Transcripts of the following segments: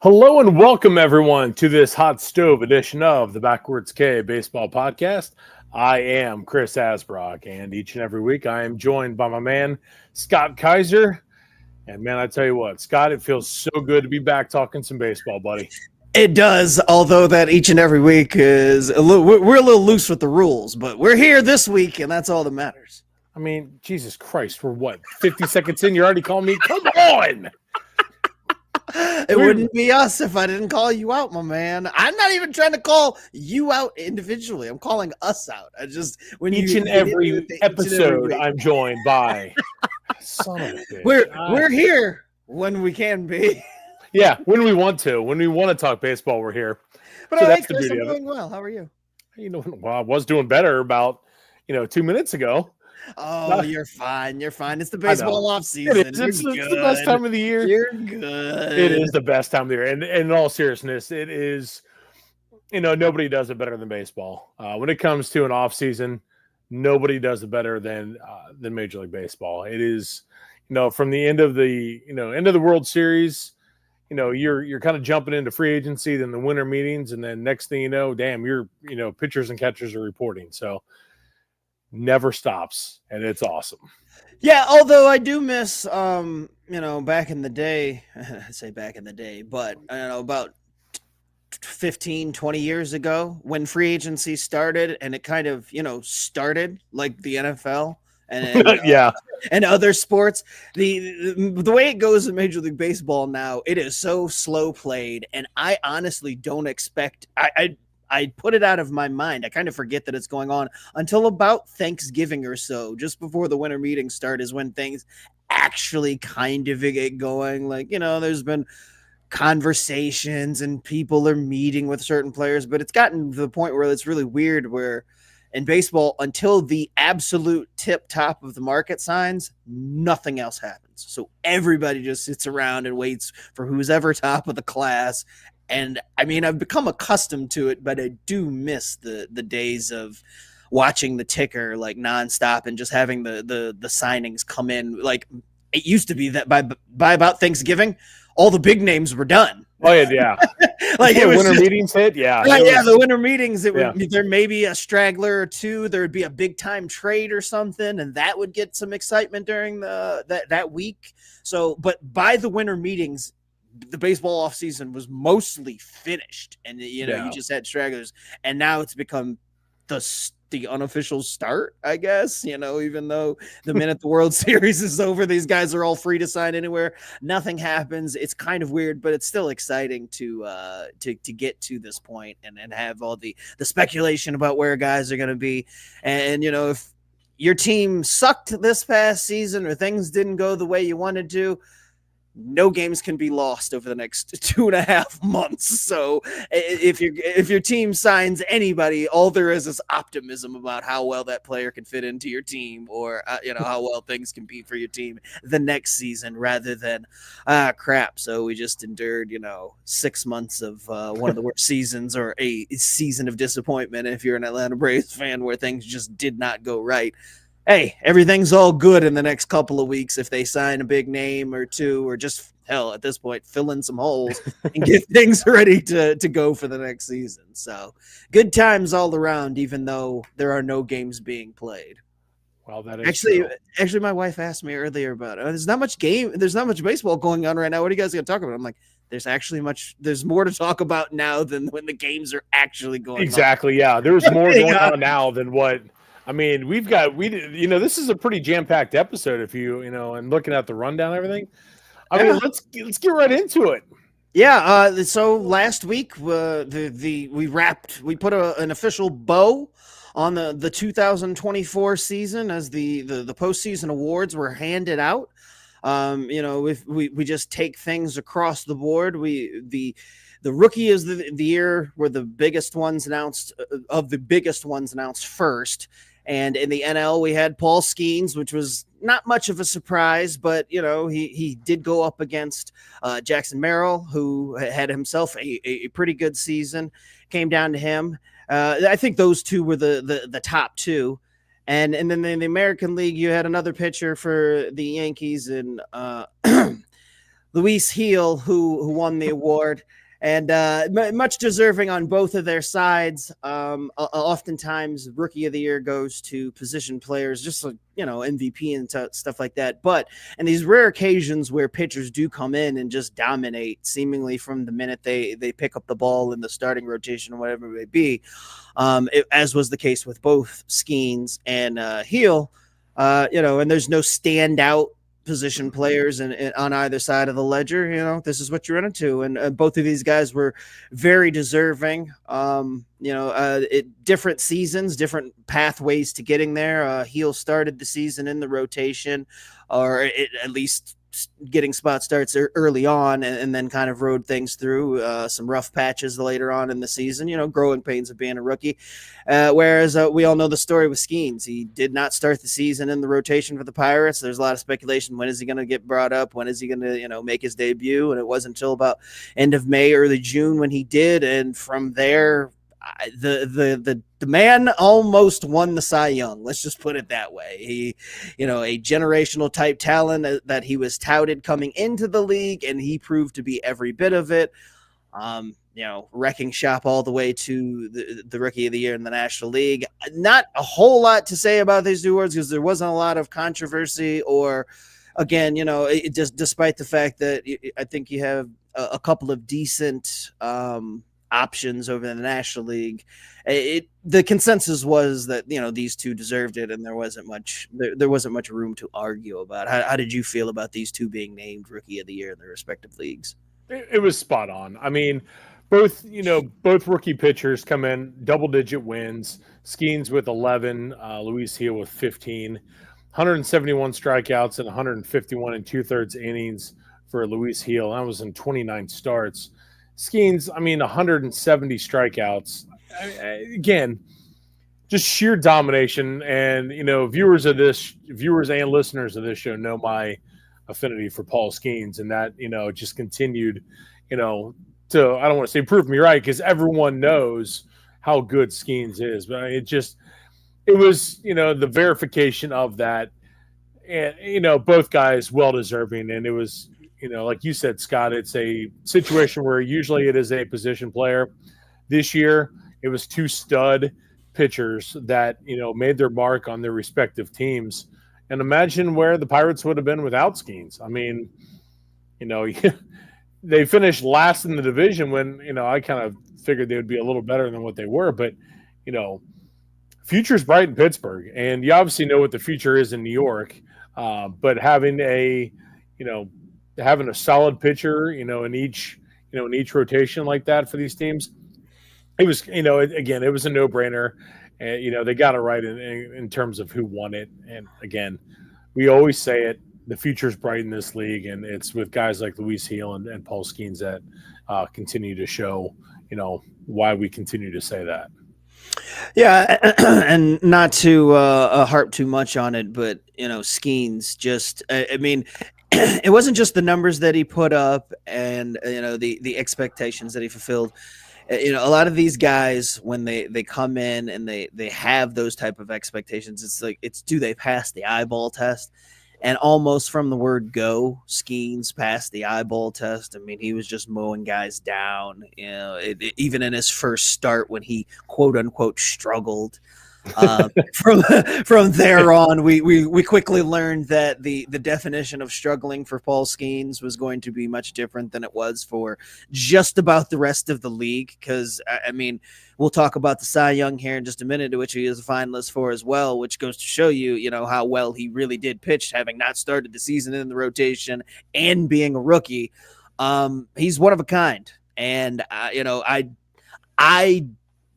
Hello and welcome everyone to this hot stove edition of the Backwards K Baseball Podcast. I am Chris Asbrock, and each and every week I am joined by my man Scott Kaiser. And man, I tell you what, Scott, it feels so good to be back talking some baseball, buddy. It does, although that each and every week is we're a little loose with the rules, but we're here this week, and that's all that matters. I mean, Jesus Christ, we're what, 50 seconds in? You're already calling me? Come on! It wouldn't be us if I didn't call you out, my man. I'm not even trying to call you out individually. I'm calling us out. I just each and every episode, I'm joined by son of a bitch. We're here when we can be. Yeah, when we want to. When we want to talk baseball, we're here. But so that's the beauty of it. Doing well. How are you? Well, I was doing better about 2 minutes ago. Oh, you're fine. You're fine. It's the baseball off season. It's the best time of the year. You're good. It is the best time of the year. And in all seriousness, it is, nobody does it better than baseball. When it comes to an off season, nobody does it better than Major League Baseball. It is, from the end of the World Series, you're kind of jumping into free agency, then the winter meetings, and then next thing you know, your pitchers and catchers are reporting. So never stops, and it's awesome. Yeah, although I do miss back in the day, I say back in the day, but about 15, 20 years ago when free agency started, and it kind of, started like the NFL and yeah, and other sports. The way it goes in Major League Baseball now, it is so slow played, and I honestly don't expect I put it out of my mind. I kind of forget that it's going on until about Thanksgiving or so, just before the winter meetings start is when things actually kind of get going. Like, there's been conversations and people are meeting with certain players, but it's gotten to the point where it's really weird where in baseball, until the absolute tip top of the market signs, nothing else happens. So everybody just sits around and waits for who's ever top of the class. And I mean, I've become accustomed to it, but I do miss the days of watching the ticker like nonstop and just having the signings come in. Like it used to be that by about Thanksgiving, all the big names were done. Oh yeah. Like it was winter meetings hit. Yeah. The winter meetings, there may be a straggler or two. There would be a big time trade or something, and that would get some excitement during that week. So, but by the winter meetings, the baseball offseason was mostly finished, and you just had stragglers, and now it's become the unofficial start, I guess. Even though the minute the World Series is over, these guys are all free to sign anywhere. Nothing happens. It's kind of weird, but it's still exciting to get to this point and have all the speculation about where guys are going to be. And if your team sucked this past season or things didn't go the way you wanted to, no games can be lost over the next 2.5 months. So if your team signs anybody, all there is optimism about how well that player can fit into your team, or how well things can be for your team the next season, rather than crap. So we just endured 6 months of one of the worst seasons, or a season of disappointment if you're an Atlanta Braves fan, where things just did not go right. Hey, everything's all good in the next couple of weeks if they sign a big name or two, or just, hell, at this point, fill in some holes and get things ready to go for the next season. So good times all around, even though there are no games being played. Well, that is actually, my wife asked me earlier about there's not much baseball going on right now. What are you guys going to talk about? I'm like, there's more to talk about now than when the games are actually going on. Exactly, yeah. There's more going on now than what. I mean, this is a pretty jam-packed episode if and looking at the rundown and everything. I mean, let's get right into it. Yeah. So last week, we put an official bow on the 2024 season as the postseason awards were handed out. If we just take things across the board, the rookie is the year were the biggest ones announced first. And in the NL, we had Paul Skeens, which was not much of a surprise, but, he did go up against Jackson Merrill, who had himself a pretty good season. Came down to him. I think those two were the top two. And then in the American League, you had another pitcher for the Yankees and Luis Heel, who won the award, and much deserving on both of their sides. Oftentimes, Rookie of the Year goes to position players, just like MVP and stuff like that. But in these rare occasions where pitchers do come in and just dominate, seemingly from the minute they pick up the ball in the starting rotation or whatever it may be, as was the case with both Skeens and Heel. And there's no standout position players and on either side of the ledger. This is what you're into, and both of these guys were very deserving. Different seasons, different pathways to getting there. Heel started the season in the rotation, or at least getting spot starts early on, and then kind of rode things through some rough patches later on in the season, growing pains of being a rookie. Whereas we all know the story with Skeens. He did not start the season in the rotation for the Pirates. There's a lot of speculation. When is he going to get brought up? When is he going to, make his debut? And it wasn't until about end of May, early June when he did. And from there, the man almost won the Cy Young. Let's just put it that way. He, a generational type talent that he was touted coming into the league, and he proved to be every bit of it. Wrecking shop all the way to the Rookie of the Year in the National League. Not a whole lot to say about these two awards because there wasn't a lot of controversy, or again, despite the fact that I think you have a couple of decent options over in the National League. The consensus was that these two deserved it, and there wasn't much room to argue about. How did you feel about these two being named Rookie of the Year in their respective leagues? It was spot on. I mean, both rookie pitchers come in double-digit wins. Skeens with 11, Luis Heel with 15, 171 strikeouts and 151 and 2/3 innings for Luis Heel. That was in 29 starts. Skeens, 170 strikeouts. Again, just sheer domination. And viewers and listeners of this show know my affinity for Paul Skeens, and that just continued to, I don't want to say prove me right, because everyone knows how good Skeens is, but it was the verification of that. And both guys well deserving, and it was like you said, Scott, it's a situation where usually it is a position player. This year it was two stud pitchers that made their mark on their respective teams. And imagine where the Pirates would have been without Skeens. They finished last in the division when, I kind of figured they would be a little better than what they were. But, future's bright in Pittsburgh. And you obviously know what the future is in New York. But having a solid pitcher, in each rotation like that for these teams, it was, again, it was a no-brainer. And, they got it right in terms of who won it. And again, we always say it, the future's bright in this league, and it's with guys like Luis Heel and Paul Skeens that continue to show, why we continue to say that. Yeah, and not to harp too much on it, but Skeens just, it wasn't just the numbers that he put up and the expectations that he fulfilled. A lot of these guys, when they come in and they have those type of expectations, do they pass the eyeball test? And almost from the word go, Skeens passed the eyeball test. He was just mowing guys down, even in his first start when he quote unquote struggled. From there on, we quickly learned that the definition of struggling for Paul Skeens was going to be much different than it was for just about the rest of the league. Because we'll talk about the Cy Young here in just a minute, which he is a finalist for as well, which goes to show you, how well he really did pitch, having not started the season in the rotation and being a rookie. He's one of a kind, and I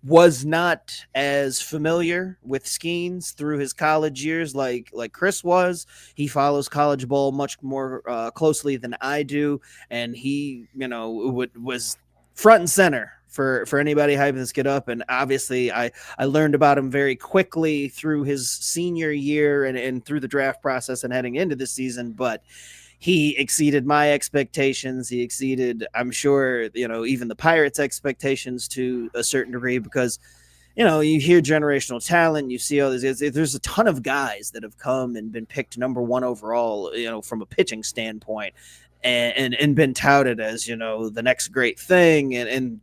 was not as familiar with Skeens through his college years like Chris was. He follows college ball much more closely than I do, and he was front and center for anybody hyping this kid up. And obviously I learned about him very quickly through his senior year and through the draft process and heading into this season, but he exceeded my expectations. He exceeded, I'm sure, even the Pirates' expectations to a certain degree, because, you hear generational talent, you see all these guys. There's a ton of guys that have come and been picked number one overall, from a pitching standpoint. and been touted as, the next great thing. And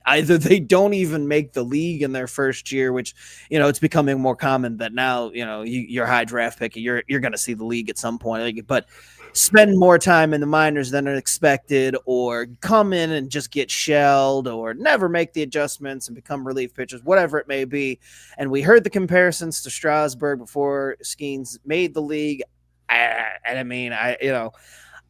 either they don't even make the league in their first year, which, it's becoming more common that now, you're a high draft pick, you're going to see the league at some point, but spend more time in the minors than expected, or come in and just get shelled, or never make the adjustments and become relief pitchers, whatever it may be. And we heard the comparisons to Strasburg before Skeens made the league.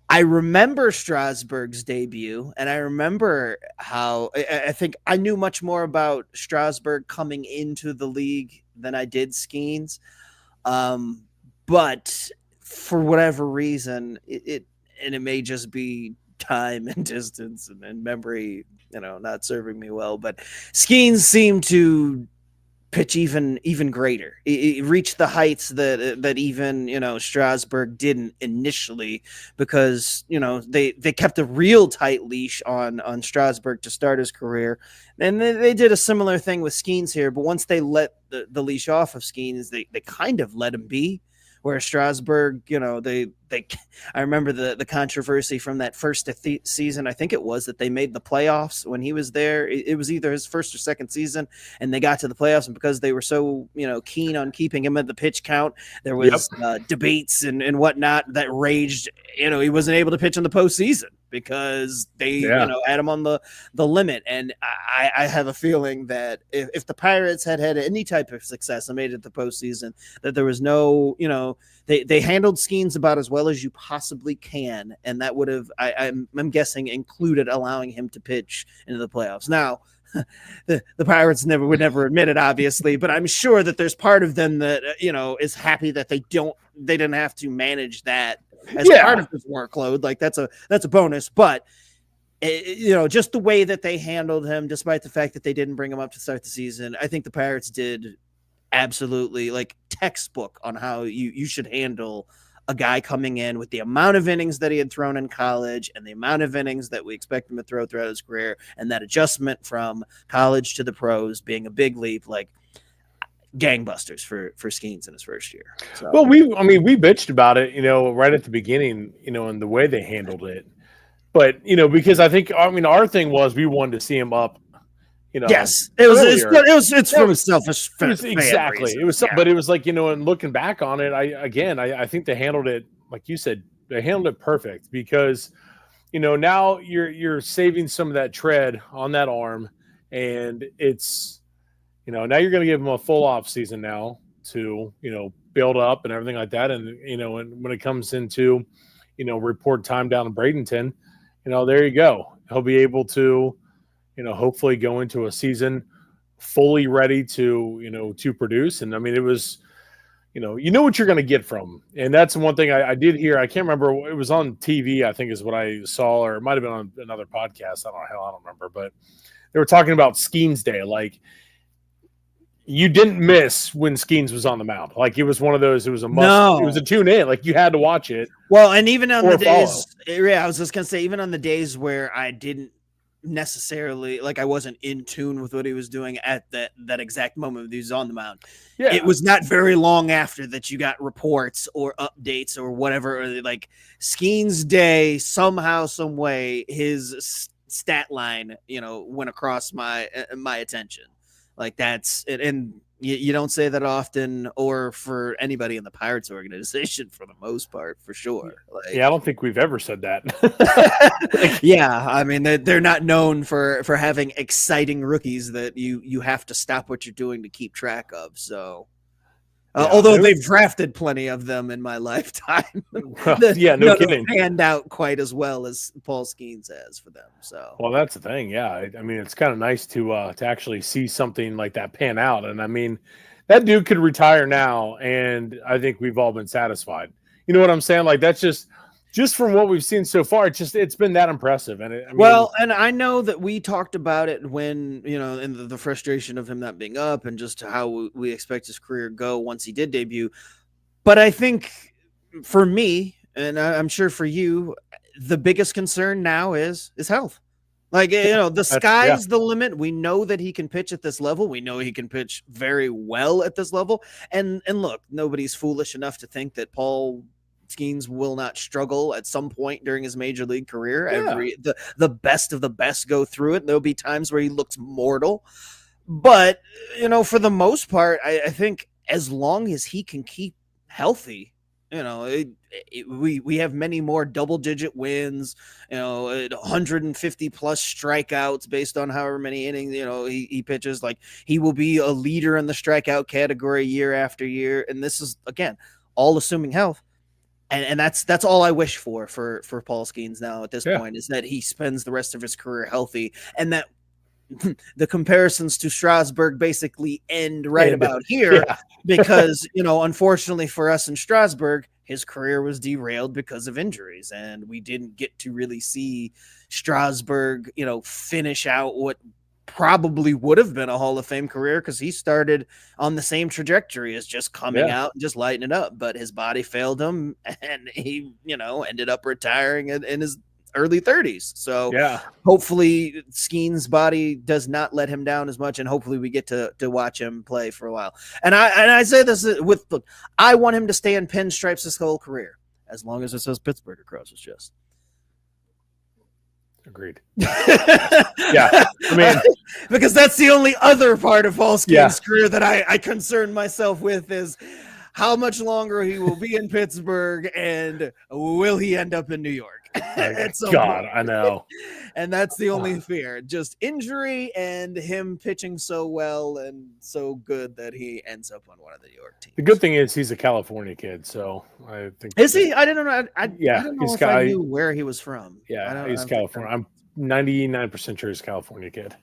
I remember Strasburg's debut, and I remember how I think I knew much more about Strasburg coming into the league than I did Skeens. But for whatever reason, it may just be time and distance and memory, not serving me well, but Skeens seemed to pitch even greater. It reached the heights that even Strasburg didn't initially, because they kept a real tight leash on Strasburg to start his career, and they did a similar thing with Skeens here. But once they let the leash off of Skeens, they kind of let him be. Where Strasburg, I remember the controversy from that first season. I think it was that they made the playoffs when he was there. It was either his first or second season, and they got to the playoffs. And because they were so, keen on keeping him at the pitch count, there was debates and whatnot that raged. He wasn't able to pitch in the postseason because they, had him on the limit. And I have a feeling that if the Pirates had any type of success and made it the postseason, that there was no, they handled Skeens about as well as you possibly can, and that would have, I'm guessing, included allowing him to pitch into the playoffs. Now, the Pirates would never admit it, obviously, but I'm sure that there's part of them that is happy that they didn't have to manage that as part of his workload. Like that's a bonus, but just the way that they handled him, despite the fact that they didn't bring him up to start the season, I think the Pirates did absolutely like textbook on how you should handle a guy coming in with the amount of innings that he had thrown in college and the amount of innings that we expect him to throw throughout his career, and that adjustment from college to the pros being a big leap, like gangbusters for Skeens in his first year. So. Well, we bitched about it, right at the beginning, and the way they handled it. But, because I think, our thing was we wanted to see him up. Yes, it's from a selfish exactly. Reason. It was, but it was like, and looking back on it, I think they handled it, like you said, they handled it perfect, because, now you're saving some of that tread on that arm, and it's, now you're going to give them a full off season now to, build up and everything like that. And, and when it comes into, report time down in Bradenton, there you go. He'll be able to, hopefully go into a season fully ready to, to produce. And it was, you know what you're going to get from him. And that's one thing I did hear. I can't remember. It was on TV, I think is what I saw, or it might've been on another podcast. I don't remember, but they were talking about Skeens Day. Like, you didn't miss when Skeens was on the mound. Like, it was one of those, it was a must. No. It was a tune in. Like, you had to watch it. Well, and even on the days, I was just going to say, even on the days where I didn't necessarily, like, I wasn't in tune with what he was doing at that exact moment he was on the mound. Yeah. It was not very long after that you got reports or updates or whatever, or like Skeens Day, somehow, some way, his stat line, went across my attention. Like, that's it. And you don't say that often, or for anybody in the Pirates organization, for the most part, for sure. Like, yeah, I don't think we've ever said that. Yeah, they're not known for having exciting rookies that you have to stop what you're doing to keep track of. So, although they've drafted plenty of them in my lifetime, no kidding, panned out quite as well as Paul Skeens has for them. So, well, that's the thing. Yeah, it's kind of nice to actually see something like that pan out. And that dude could retire now, and I think we've all been satisfied. You know what I'm saying? Like, that's just from what we've seen so far. It's been that impressive. And and I know that we talked about it when, in the frustration of him not being up, and just how we expect his career to go once he did debut. But I think for me, and I'm sure for you, the biggest concern now is health. Like, the sky's the limit. We know that he can pitch at this level. We know he can pitch very well at this level. And look, nobody's foolish enough to think that Paul Skeens will not struggle at some point during his major league career. Yeah. The best of the best go through it. There'll be times where he looks mortal, but for the most part, I think as long as he can keep healthy, we have many more double-digit wins, 150 plus strikeouts based on however many innings he pitches. Like, he will be a leader in the strikeout category year after year, and this is again all assuming health. And that's all I wish for Paul Skeens now at this point, is that he spends the rest of his career healthy, and that the comparisons to Strasburg basically end about here, because unfortunately for us in Strasburg, his career was derailed because of injuries, and we didn't get to really see Strasburg finish out what probably would have been a Hall of Fame career, because he started on the same trajectory as just coming out and just lighting it up, but his body failed him, and he ended up retiring in his early 30s. So hopefully Skeens' body does not let him down as much, and hopefully we get to watch him play for a while. And I say this I want him to stay in pinstripes his whole career, as long as it says Pittsburgh across his chest. Agreed. Yeah, I mean, because that's the only other part of Paul Skeens' career that I concern myself with, is how much longer he will be in Pittsburgh, and will he end up in New York? God, I know. And that's the only fear, just injury and him pitching so well and so good that he ends up on one of the New York teams. The good thing is he's a California kid, so I think. Is he? I didn't know. I don't know if I knew where he was from. Yeah, he's California. I'm 99% sure he's a California kid.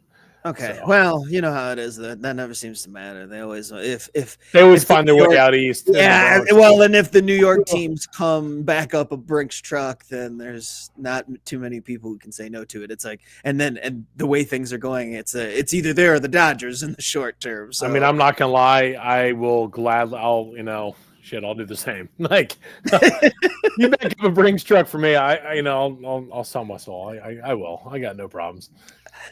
Okay, so. Well, you know how it is. That never seems to matter. They always find their way out east. Yeah, well, and if the New York teams come back up a Brinks truck, then there's not too many people who can say no to it. It's like, and the way things are going, it's either there or the Dodgers in the short term. So I mean, I'm not gonna lie. I will gladly. I'll do the same. Like, you back up a Brinks truck for me. I'll sell my soul. I will. I got no problems.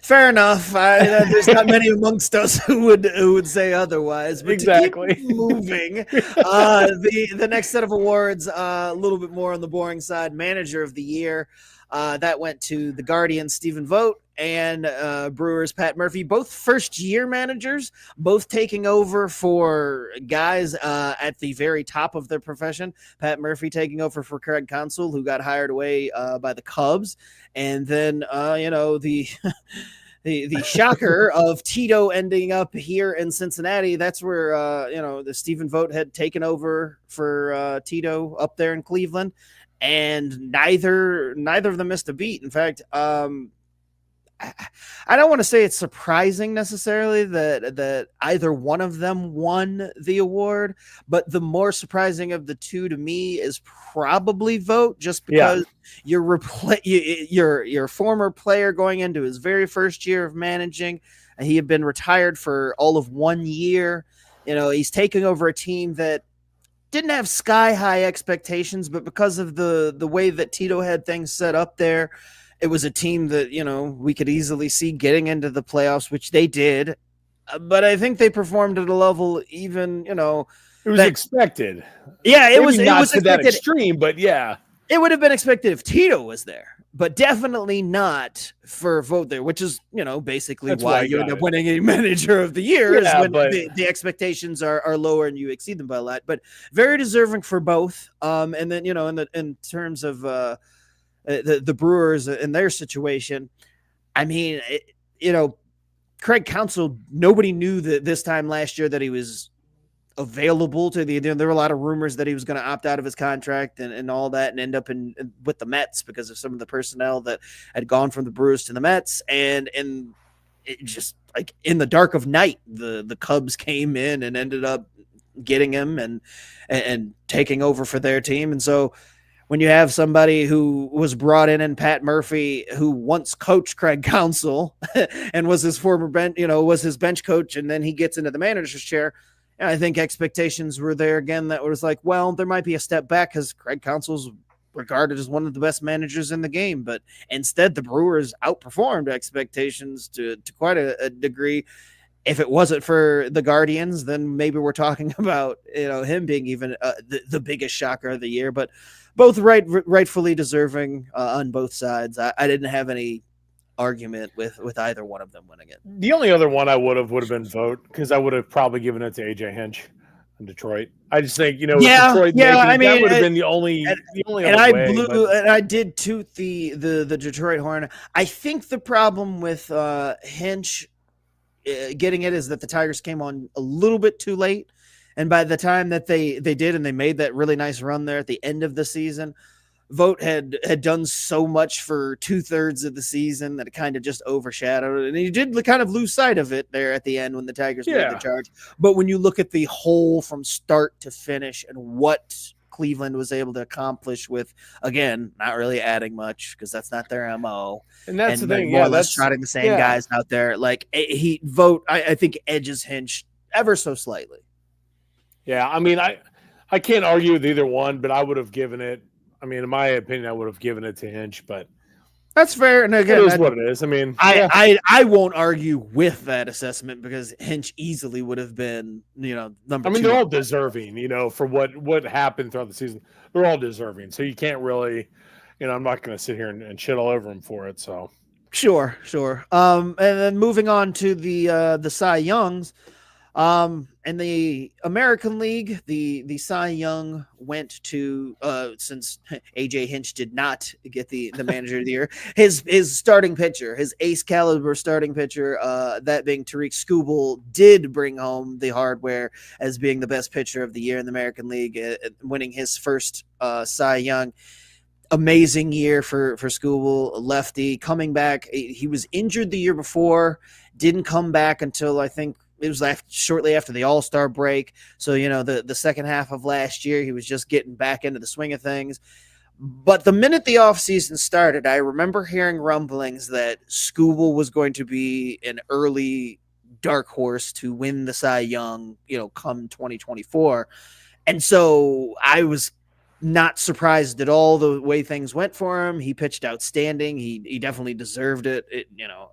Fair enough. There's not many amongst us who would say otherwise. But exactly. To keep moving, the next set of awards, a little bit more on the boring side. Manager of the Year, that went to the Guardians' Stephen Vogt and Brewers' Pat Murphy, both first-year managers, both taking over for guys at the very top of their profession. Pat Murphy taking over for Craig Counsell, who got hired away by the Cubs, and then the the shocker of Tito ending up here in Cincinnati. That's where the Stephen Vogt had taken over for Tito up there in Cleveland, and neither of them missed a beat. In fact, I don't want to say it's surprising necessarily that either one of them won the award, but the more surprising of the two to me is probably Vogt, just because your former player going into his very first year of managing, and he had been retired for all of 1 year. He's taking over a team that didn't have sky high expectations, but because of the way that Tito had things set up there, it was a team that, we could easily see getting into the playoffs, which they did. But I think they performed at a level even, it was expected. Yeah, it was not to expected. That extreme, but yeah. It would have been expected if Tito was there, but definitely not for Vogt there, which is, basically why you end up winning a Manager of the Year, is when the expectations are lower and you exceed them by a lot. But very deserving for both. And then, in terms of the Brewers in their situation, I mean, Craig Counsell, nobody knew that this time last year that he was available to there were a lot of rumors that he was going to opt out of his contract and all that, and end up with the Mets because of some of the personnel that had gone from the Brewers to the Mets. And it just, like, in the dark of night, the Cubs came in and ended up getting him and taking over for their team. And so when you have somebody who was brought in Pat Murphy, who once coached Craig Counsell and was his former bench, was his bench coach, and then he gets into the manager's chair, I think expectations were there again. That was like, well, there might be a step back because Craig Counsell's regarded as one of the best managers in the game. But instead, the Brewers outperformed expectations to quite a degree. If it wasn't for the Guardians, then maybe we're talking about him being even the biggest shocker of the year. But both rightfully deserving on both sides. I didn't have any argument with either one of them winning it. The only other one I would have been Vogt, because I would have probably given it to AJ Hinch in Detroit. I just think, with Detroit making, I mean, that would have been the only and other I way. And I did toot the Detroit Horn. I think the problem with Hinch getting it is that the Tigers came on a little bit too late, and by the time that they did and they made that really nice run there at the end of the season, Vogt had done so much for 2/3 of the season that it kind of just overshadowed it. And he did kind of lose sight of it there at the end when the Tigers made the charge. But when you look at the whole from start to finish and what Cleveland was able to accomplish with, again, not really adding much because that's not their MO. And that's the thing. More or less trotting the same guys out there. Like Vogt, I think edges Hinch ever so slightly. Yeah, I mean, I can't argue with either one, but I would have given it. I mean, in my opinion, I would have given it to Hinch, but that's fair. And again, it is what it is. I mean, I won't argue with that assessment because Hinch easily would have been, number 2. I mean, they're all deserving, for what happened throughout the season. They're all deserving. So you can't really, I'm not going to sit here and shit all over them for it. So sure. And then moving on to the Cy Youngs. In the American League, the Cy Young went to since AJ Hinch did not get the manager of the year, his starting pitcher, his ace caliber starting pitcher, that being Tariq Skubal, did bring home the hardware as being the best pitcher of the year in the American League, winning his first Cy Young. Amazing year for Skubal, lefty, coming back. He was injured the year before, didn't come back until I think it was shortly after the All-Star break. So, the second half of last year, he was just getting back into the swing of things. But the minute the offseason started, I remember hearing rumblings that Skubal was going to be an early dark horse to win the Cy Young, come 2024. And so I was not surprised at all the way things went for him. He pitched outstanding. He definitely deserved it.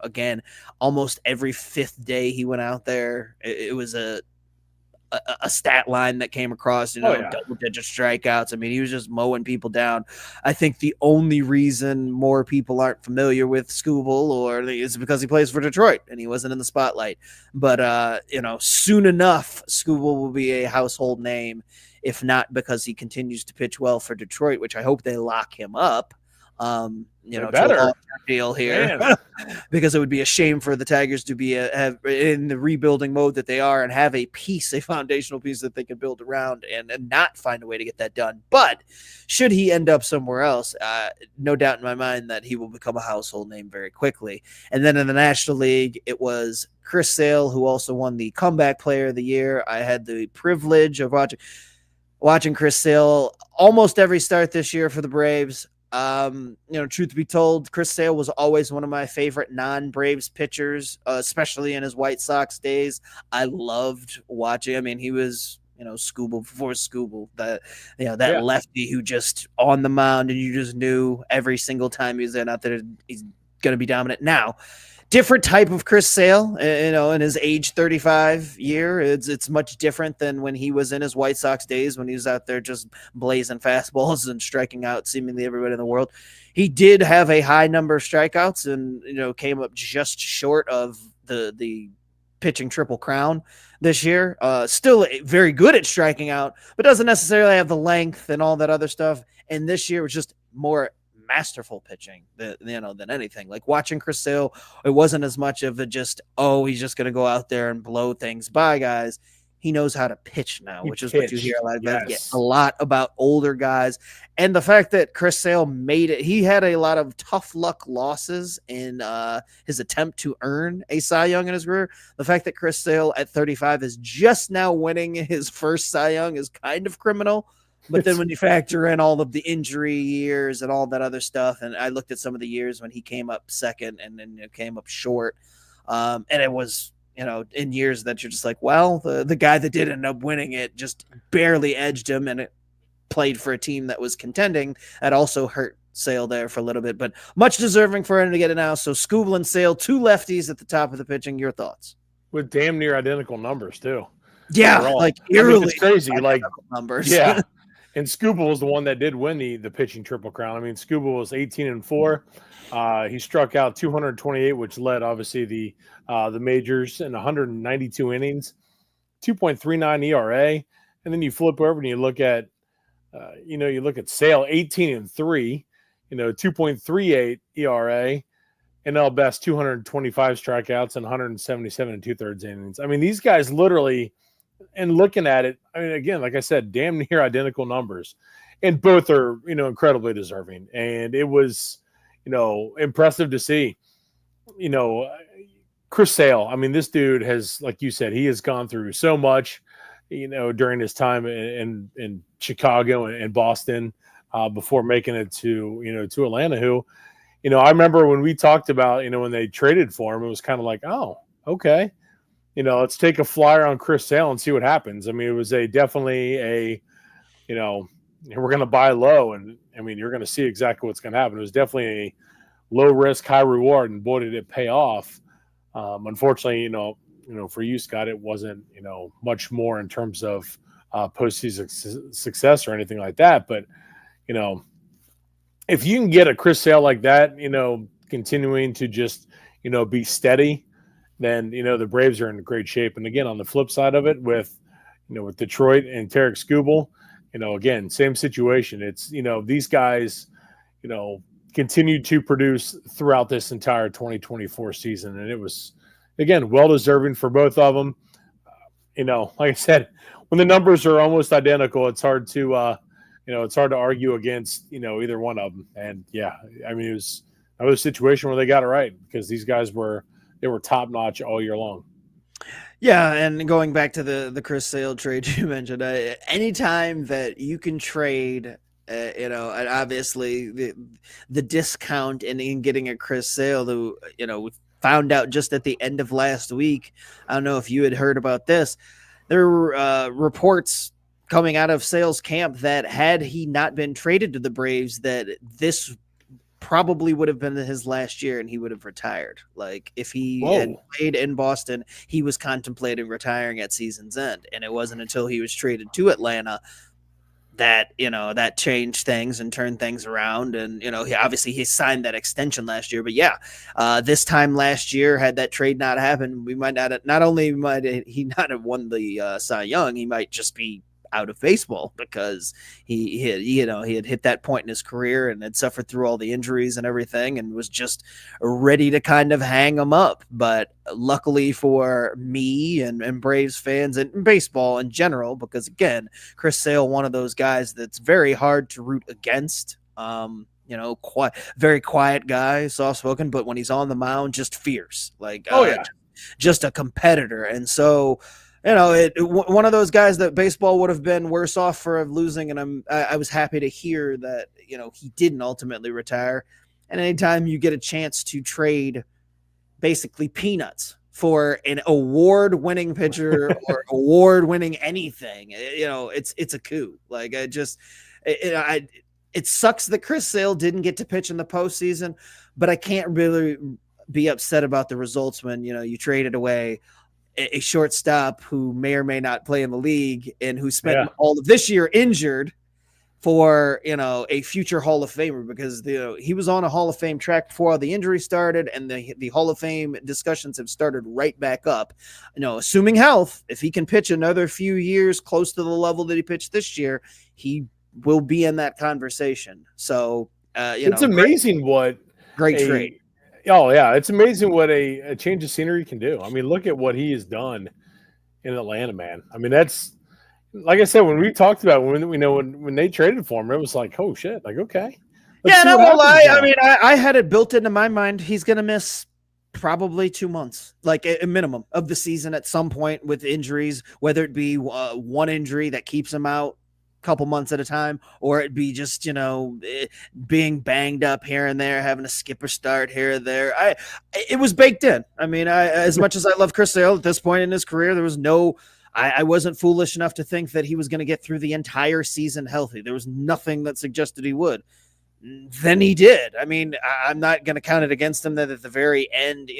Again, almost every fifth day he went out there, it was a stat line that came across, double-digit strikeouts. I mean, he was just mowing people down. I think the only reason more people aren't familiar with Skubal is because he plays for Detroit and he wasn't in the spotlight. But, soon enough, Skubal will be a household name, if not because he continues to pitch well for Detroit, which I hope they lock him up. To a deal here, because it would be a shame for the Tigers to be have in the rebuilding mode that they are and have a foundational piece that they can build around and not find a way to get that done. But should he end up somewhere else, no doubt in my mind that he will become a household name very quickly. And then in the National League, it was Chris Sale, who also won the Comeback Player of the Year. I had the privilege of watching Chris Sale almost every start this year for the Braves. Truth be told, Chris Sale was always one of my favorite non-Braves pitchers, especially in his White Sox days. I loved watching. I mean, he was, Skubal before Skubal, that lefty who just on the mound and you just knew every single time he was out there, he's going to be dominant. Now, different type of Chris Sale, in his age 35 year. It's much different than when he was in his White Sox days, when he was out there just blazing fastballs and striking out seemingly everybody in the world. He did have a high number of strikeouts and, came up just short of the pitching Triple Crown this year. Still very good at striking out, but doesn't necessarily have the length and all that other stuff. And this year was just more masterful pitching than anything. Like watching Chris Sale, it wasn't as much of a just, he's just going to go out there and blow things by guys. He knows how to pitch now, which is what you hear a lot about older guys. And the fact that Chris Sale made it, he had a lot of tough luck losses in his attempt to earn a Cy Young in his career. The fact that Chris Sale at 35 is just now winning his first Cy Young is kind of criminal. But then when you factor in all of the injury years and all that other stuff, and I looked at some of the years when he came up second and then came up short, and it was, in years that you're just like, well, the guy that did end up winning it just barely edged him, and it played for a team that was contending. That also hurt Sale there for a little bit, but much deserving for him to get it now. So Skubal and Sale, two lefties at the top of the pitching. Your thoughts? With damn near identical numbers too. Yeah, like eerily it's crazy. Like numbers. Yeah. And Scuba was the one that did win the pitching triple crown. I mean, Scuba was 18-4. He struck out 228, which led obviously the majors in 192 innings, 2.39 ERA. And then you flip over and you look at you look at Sale, 18-3, 2.38 ERA. NL best 225 strikeouts and 177 and 2/3 innings. I mean, these guys literally, and looking at it, I mean, again, like I said, damn near identical numbers, and both are incredibly deserving. And it was impressive to see. Chris Sale. I mean, this dude has, like you said, he has gone through so much, during his time in Chicago and Boston before making it to Atlanta. Who, I remember when we talked about, when they traded for him, it was kind of like, oh, okay, let's take a flyer on Chris Sale and see what happens. I mean, it was definitely we're going to buy low, and I mean, you're going to see exactly what's going to happen. It was definitely a low risk, high reward, and boy, did it pay off. Unfortunately, for you, Scott, it wasn't, much more in terms of postseason success or anything like that. But, if you can get a Chris Sale like that, continuing to just, be steady, then, the Braves are in great shape. And again, on the flip side of it with Detroit and Tarek Skubal, again, same situation. It's, these guys, continued to produce throughout this entire 2024 season. And it was, again, well-deserving for both of them. Like I said, when the numbers are almost identical, it's hard to, it's hard to argue against, either one of them. And yeah, I mean, it was another situation where they got it right because these guys were top-notch all year long. Yeah, and going back to the Chris Sale trade you mentioned, anytime that you can trade, and obviously the discount in getting a Chris Sale, who, we found out just at the end of last week. I don't know if you had heard about this. There were reports coming out of Sale's camp that had he not been traded to the Braves, that this probably would have been his last year and he would have retired. Like if he had played in Boston, he was contemplating retiring at season's end. And it wasn't until he was traded to Atlanta that, that changed things and turned things around. And, he signed that extension last year, but this time last year, had that trade not happened, we might not only might he not have won the Cy Young, he might just be out of baseball because he had hit that point in his career and had suffered through all the injuries and everything and was just ready to kind of hang him up. But luckily for me and Braves fans and baseball in general, because again, Chris Sale, one of those guys that's very hard to root against. Very quiet guy, soft-spoken, but when he's on the mound, just fierce, like just a competitor. And so, one of those guys that baseball would have been worse off for losing, and I was happy to hear that he didn't ultimately retire. And anytime you get a chance to trade basically peanuts for an award-winning pitcher or award-winning anything, it's a coup. Like it sucks that Chris Sale didn't get to pitch in the postseason, but I can't really be upset about the results when you traded away a shortstop who may or may not play in the league and who spent all of this year injured for, a future Hall of Famer, because he was on a Hall of Fame track before all the injuries started, and the Hall of Fame discussions have started right back up. Assuming health, if he can pitch another few years close to the level that he pitched this year, he will be in that conversation. So, it's amazing great trade. Oh, yeah. It's amazing what a change of scenery can do. I mean, look at what he has done in Atlanta, man. I mean, that's, like I said, when we talked about when they traded for him, it was like, oh, shit. Like, okay. Yeah, and I won't lie. I mean, I had it built into my mind. He's going to miss probably 2 months, like a minimum of the season at some point with injuries, whether it be one injury that keeps him out couple months at a time, or it be just being banged up here and there, having to skip a start here or there. It was baked in. I mean, as much as I love Chris Sale at this point in his career, there was I wasn't foolish enough to think that he was going to get through the entire season healthy. There was nothing that suggested he would. Then he did. I mean, I'm not going to count it against him that at the very end,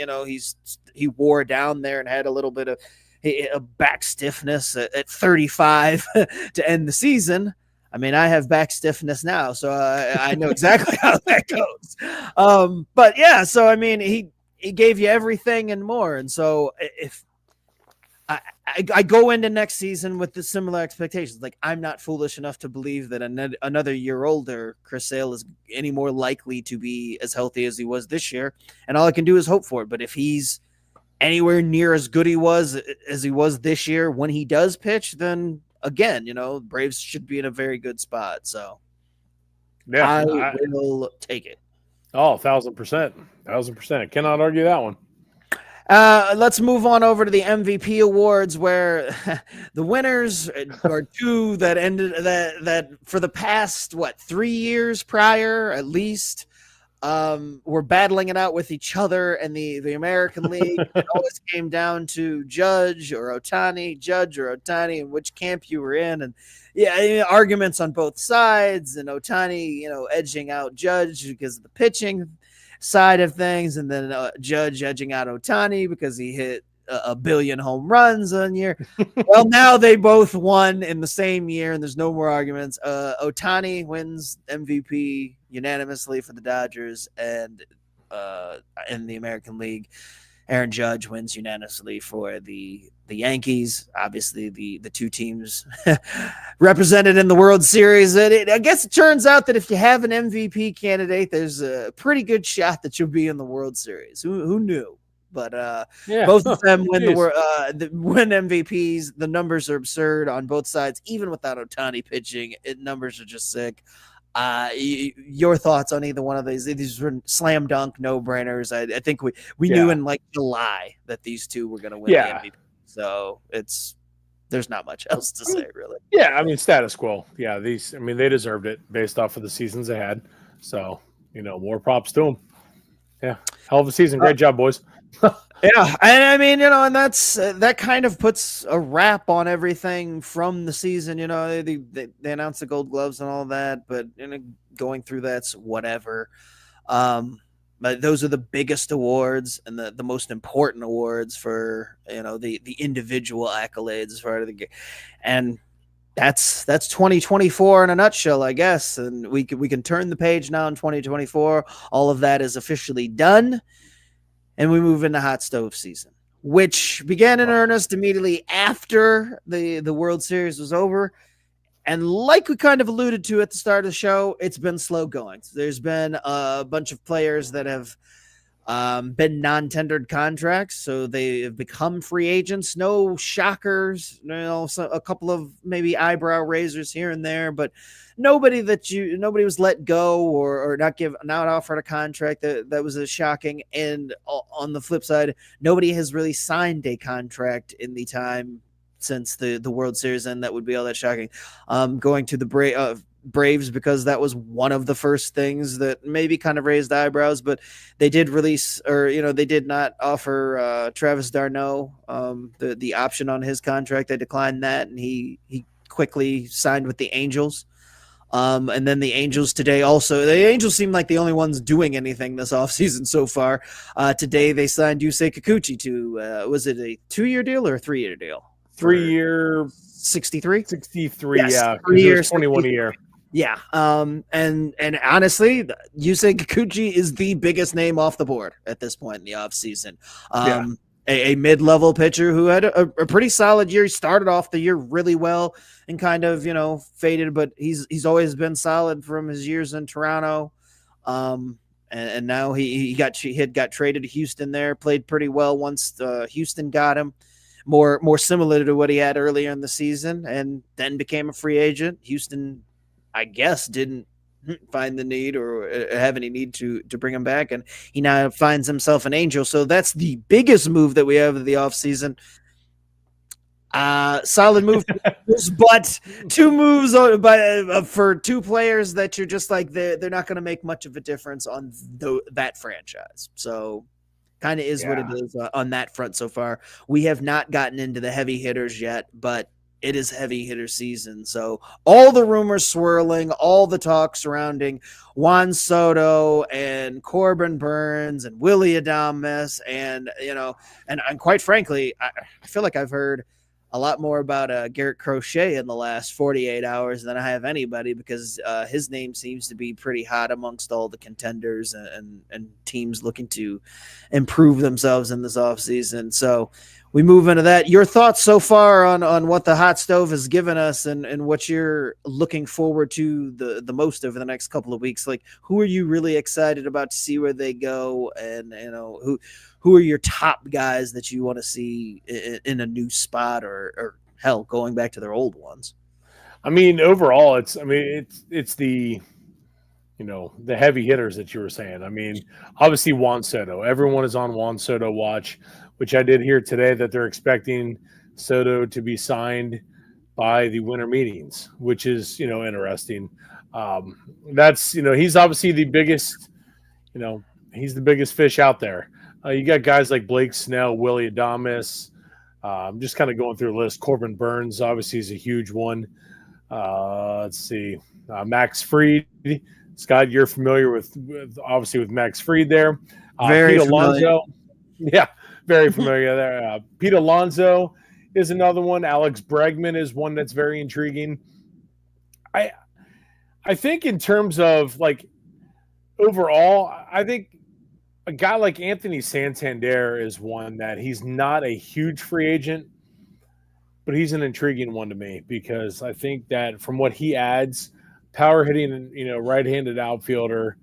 he wore down there and had a little bit of a back stiffness at 35 to end the season. I mean, I have back stiffness now, so I know exactly how that goes. But yeah, so I mean, he gave you everything and more, and so if I go into next season with the similar expectations. Like, I'm not foolish enough to believe that another year older Chris Sale is any more likely to be as healthy as he was this year, and all I can do is hope for it. But if he's anywhere near as good as he was this year when he does pitch, then again, Braves should be in a very good spot. So Yeah, I will take it. Oh, 1,000%. 1,000%. Cannot argue that one. Let's move on over to the MVP awards, where the winners are two that ended that for the past 3 years prior at least were battling it out with each other and the American League. It always came down to Judge or Ohtani, and which camp you were in, and arguments on both sides, and Ohtani edging out Judge because of the pitching side of things, and then Judge edging out Ohtani because he hit a billion home runs on year. Well, now they both won in the same year, and there's no more arguments. Ohtani wins MVP unanimously for the Dodgers, and in the American League, Aaron Judge wins unanimously for the Yankees. Obviously, the two teams represented in the World Series. And I guess it turns out that if you have an MVP candidate, there's a pretty good shot that you'll be in the World Series. Who knew? But both of them win win MVPs. The numbers are absurd on both sides, even without Ohtani pitching. Numbers are just sick. Your thoughts on either one of these? These were slam dunk, no brainers. I think we knew in like July that these two were going to win the MVP. So there's not much else to say, really. Yeah, I mean, status quo. Yeah, they deserved it based off of the seasons they had. So, more props to them. Yeah, hell of a season. Great job, boys. Yeah, and I mean, and that kind of puts a wrap on everything from the season. They announced the Gold Gloves and all that, but going through that's whatever. But those are the biggest awards and the most important awards for the individual accolades as far as the game, and that's 2024 in a nutshell, I guess. And we can turn the page now in 2024. All of that is officially done. And we move into hot stove season, which began in earnest immediately after the World Series was over. And like we kind of alluded to at the start of the show, it's been slow going. There's been a bunch of players that have been non-tendered contracts, so they have become free agents. No shockers, a couple of maybe eyebrow raisers here and there, but nobody was let go or not offered a contract that was shocking. And on the flip side, nobody has really signed a contract in the time since the World Series, and that would be all that shocking. Going to the Braves, because that was one of the first things that maybe kind of raised eyebrows, but they did release, or they did not offer Travis d'Arnaud the option on his contract. They declined that, and he quickly signed with the Angels. And then the Angels today also, the Angels seem like the only ones doing anything this offseason so far. Today they signed Yusei Kikuchi to, was it a 2-year deal or a 3-year deal? 3-year, 63? 63, yes, yeah. 3 years, 21 a year. Yeah. And honestly, Yusei Kikuchi is the biggest name off the board at this point in the offseason. A mid-level pitcher who had a pretty solid year. He started off the year really well and kind of, faded, but he's always been solid from his years in Toronto. And now he got traded to Houston there, played pretty well once Houston got him. More similar to what he had earlier in the season, and then became a free agent. Houston, I guess, didn't find the need or have any need to bring him back, and he now finds himself an Angel. So that's the biggest move that we have of the offseason. Solid move, but two moves for two players that you're just like, they're not going to make much of a difference on that franchise. So kind of is what it is on that front so far. We have not gotten into the heavy hitters yet, but it is heavy hitter season. So all the rumors swirling, all the talk surrounding Juan Soto and Corbin Burns and Willy Adames, and and quite frankly, I feel like I've heard a lot more about Garrett Crochet in the last 48 hours than I have anybody, because his name seems to be pretty hot amongst all the contenders and teams looking to improve themselves in this offseason. So we move into that. Your thoughts so far on what the hot stove has given us, and what you're looking forward to the most over the next couple of weeks. Like, who are you really excited about to see where they go, and who are your top guys that you want to see in a new spot, or hell, going back to their old ones? I mean, overall, it's the the heavy hitters that you were saying. I mean, obviously Juan Soto. Everyone is on Juan Soto watch, which I did hear today that they're expecting Soto to be signed by the winter meetings, which is interesting. That's he's obviously the biggest. He's the biggest fish out there. You got guys like Blake Snell, Willie Adames. I'm just kind of going through the list. Corbin Burns obviously is a huge one. Let's see, Max Fried. Scott, you're familiar with obviously with Max Fried there. Very Pete familiar. Alonso. Yeah, very familiar there. Pete Alonso is another one. Alex Bregman is one that's very intriguing. I think in terms of like overall, I think a guy like Anthony Santander is one that he's not a huge free agent, but he's an intriguing one to me because I think that from what he adds, power hitting, right-handed outfielder,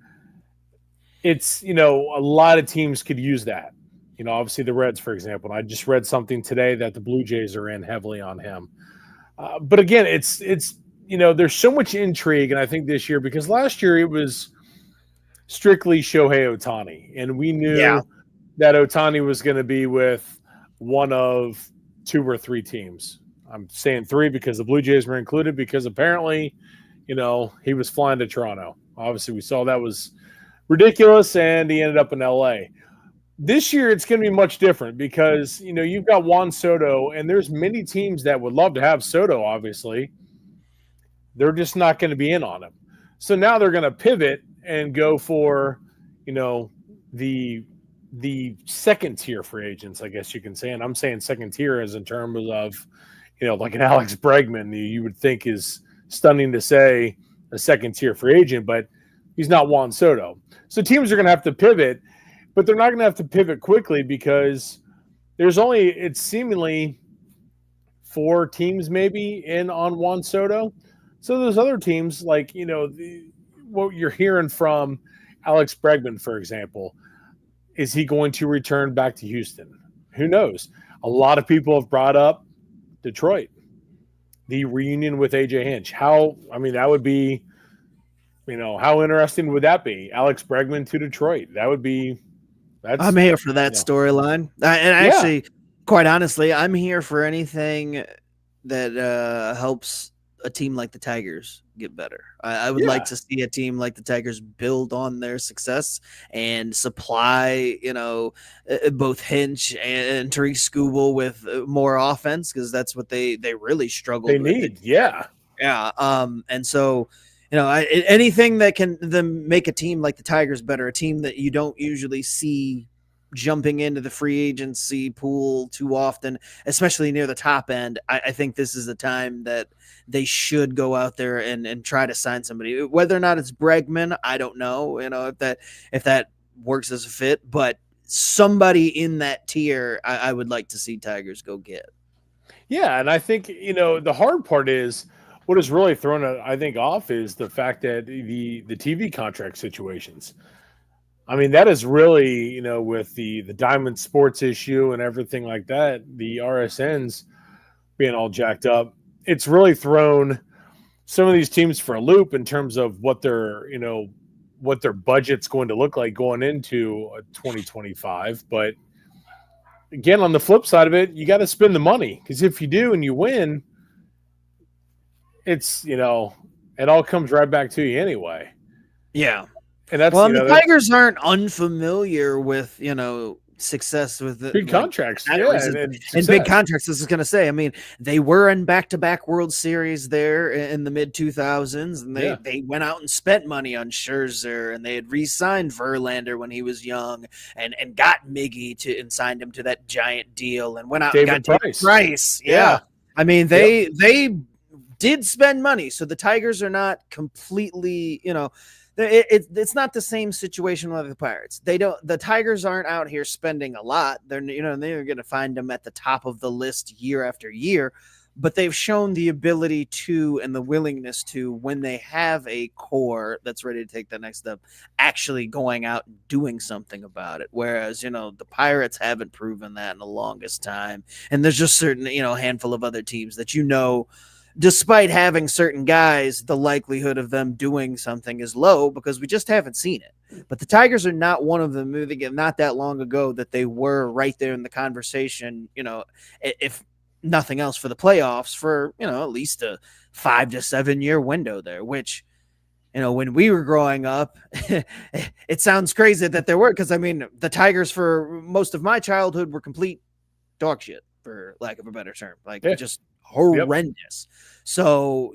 it's, a lot of teams could use that. Obviously the Reds, for example. And I just read something today that the Blue Jays are in heavily on him. But again, it's there's so much intrigue, and I think this year, because last year it was strictly Shohei Ohtani, and we knew that Ohtani was going to be with one of 2 or 3 teams. I'm saying 3 because the Blue Jays were included, because apparently, he was flying to Toronto. Obviously, we saw that was ridiculous, and he ended up in LA. This year, it's going to be much different because, you've got Juan Soto, and there's many teams that would love to have Soto, obviously. They're just not going to be in on him. So now they're going to pivot and go for, the second tier free agents, I guess you can say. And I'm saying second tier as in terms of, like an Alex Bregman, you would think is stunning to say a second tier free agent, but he's not Juan Soto. So teams are going to have to pivot, but they're not going to have to pivot quickly because it's seemingly 4 teams maybe in on Juan Soto. So those other teams, like, what you're hearing from Alex Bregman, for example, is he going to return back to Houston? Who knows? A lot of people have brought up Detroit, the reunion with AJ Hinch. That would be, how interesting would that be? Alex Bregman to Detroit. I'm here for that storyline. Actually, quite honestly, I'm here for anything that helps a team like the Tigers get better. I would like to see a team like the Tigers build on their success and supply, both Hinch and Tariq Skubal with more offense, because that's what they really struggle with. They need, yeah. And so, anything that can then make a team like the Tigers better, a team that you don't usually see jumping into the free agency pool too often, especially near the top end. I think this is the time that they should go out there and try to sign somebody. Whether or not it's Bregman, I don't know, if that works as a fit, but somebody in that tier, I would like to see Tigers go get. Yeah, and I think, the hard part is what has really thrown it, I think, off is the fact that the TV contract situations. I mean, that is really, with the Diamond Sports issue and everything like that, the RSNs being all jacked up, it's really thrown some of these teams for a loop in terms of what their budget's going to look like going into 2025. But again, on the flip side of it, you got to spend the money, because if you do and you win, it's, it all comes right back to you anyway. Yeah. And that's the Tigers aren't unfamiliar with, success with big contracts. And big contracts. This is going to say, I mean, they were in back-to-back World Series there in the mid 2000s, and they went out and spent money on Scherzer, and they had re-signed Verlander when he was young, and got Miggy and signed him to that giant deal, and went out and got David Price. Yeah. I mean, they did spend money, so the Tigers are not completely, it's not the same situation with the Pirates. The Tigers aren't out here spending a lot. They're going to find them at the top of the list year after year, but they've shown the ability to and the willingness to, when they have a core that's ready to take the next step, actually going out and doing something about it. Whereas, the Pirates haven't proven that in the longest time. And there's just certain, handful of other teams that, despite having certain guys, the likelihood of them doing something is low because we just haven't seen it. But the Tigers are not one of them. Not that long ago that they were right there in the conversation, if nothing else for the playoffs for, at least a 5 to 7 year window there, which, when we were growing up, it sounds crazy that there were, because I mean, the Tigers for most of my childhood were complete dog shit, for lack of a better term, just horrendous. Yep. So,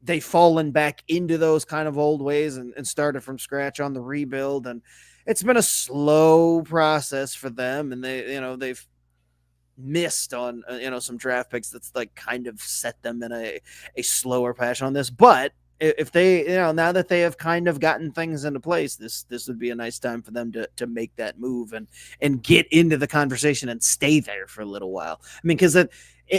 they've fallen back into those kind of old ways and started from scratch on the rebuild. And it's been a slow process for them. And they've missed on, some draft picks that's kind of set them in a slower patch on this. But if they, now that they have kind of gotten things into place, this would be a nice time for them to make that move and get into the conversation and stay there for a little while. I mean, because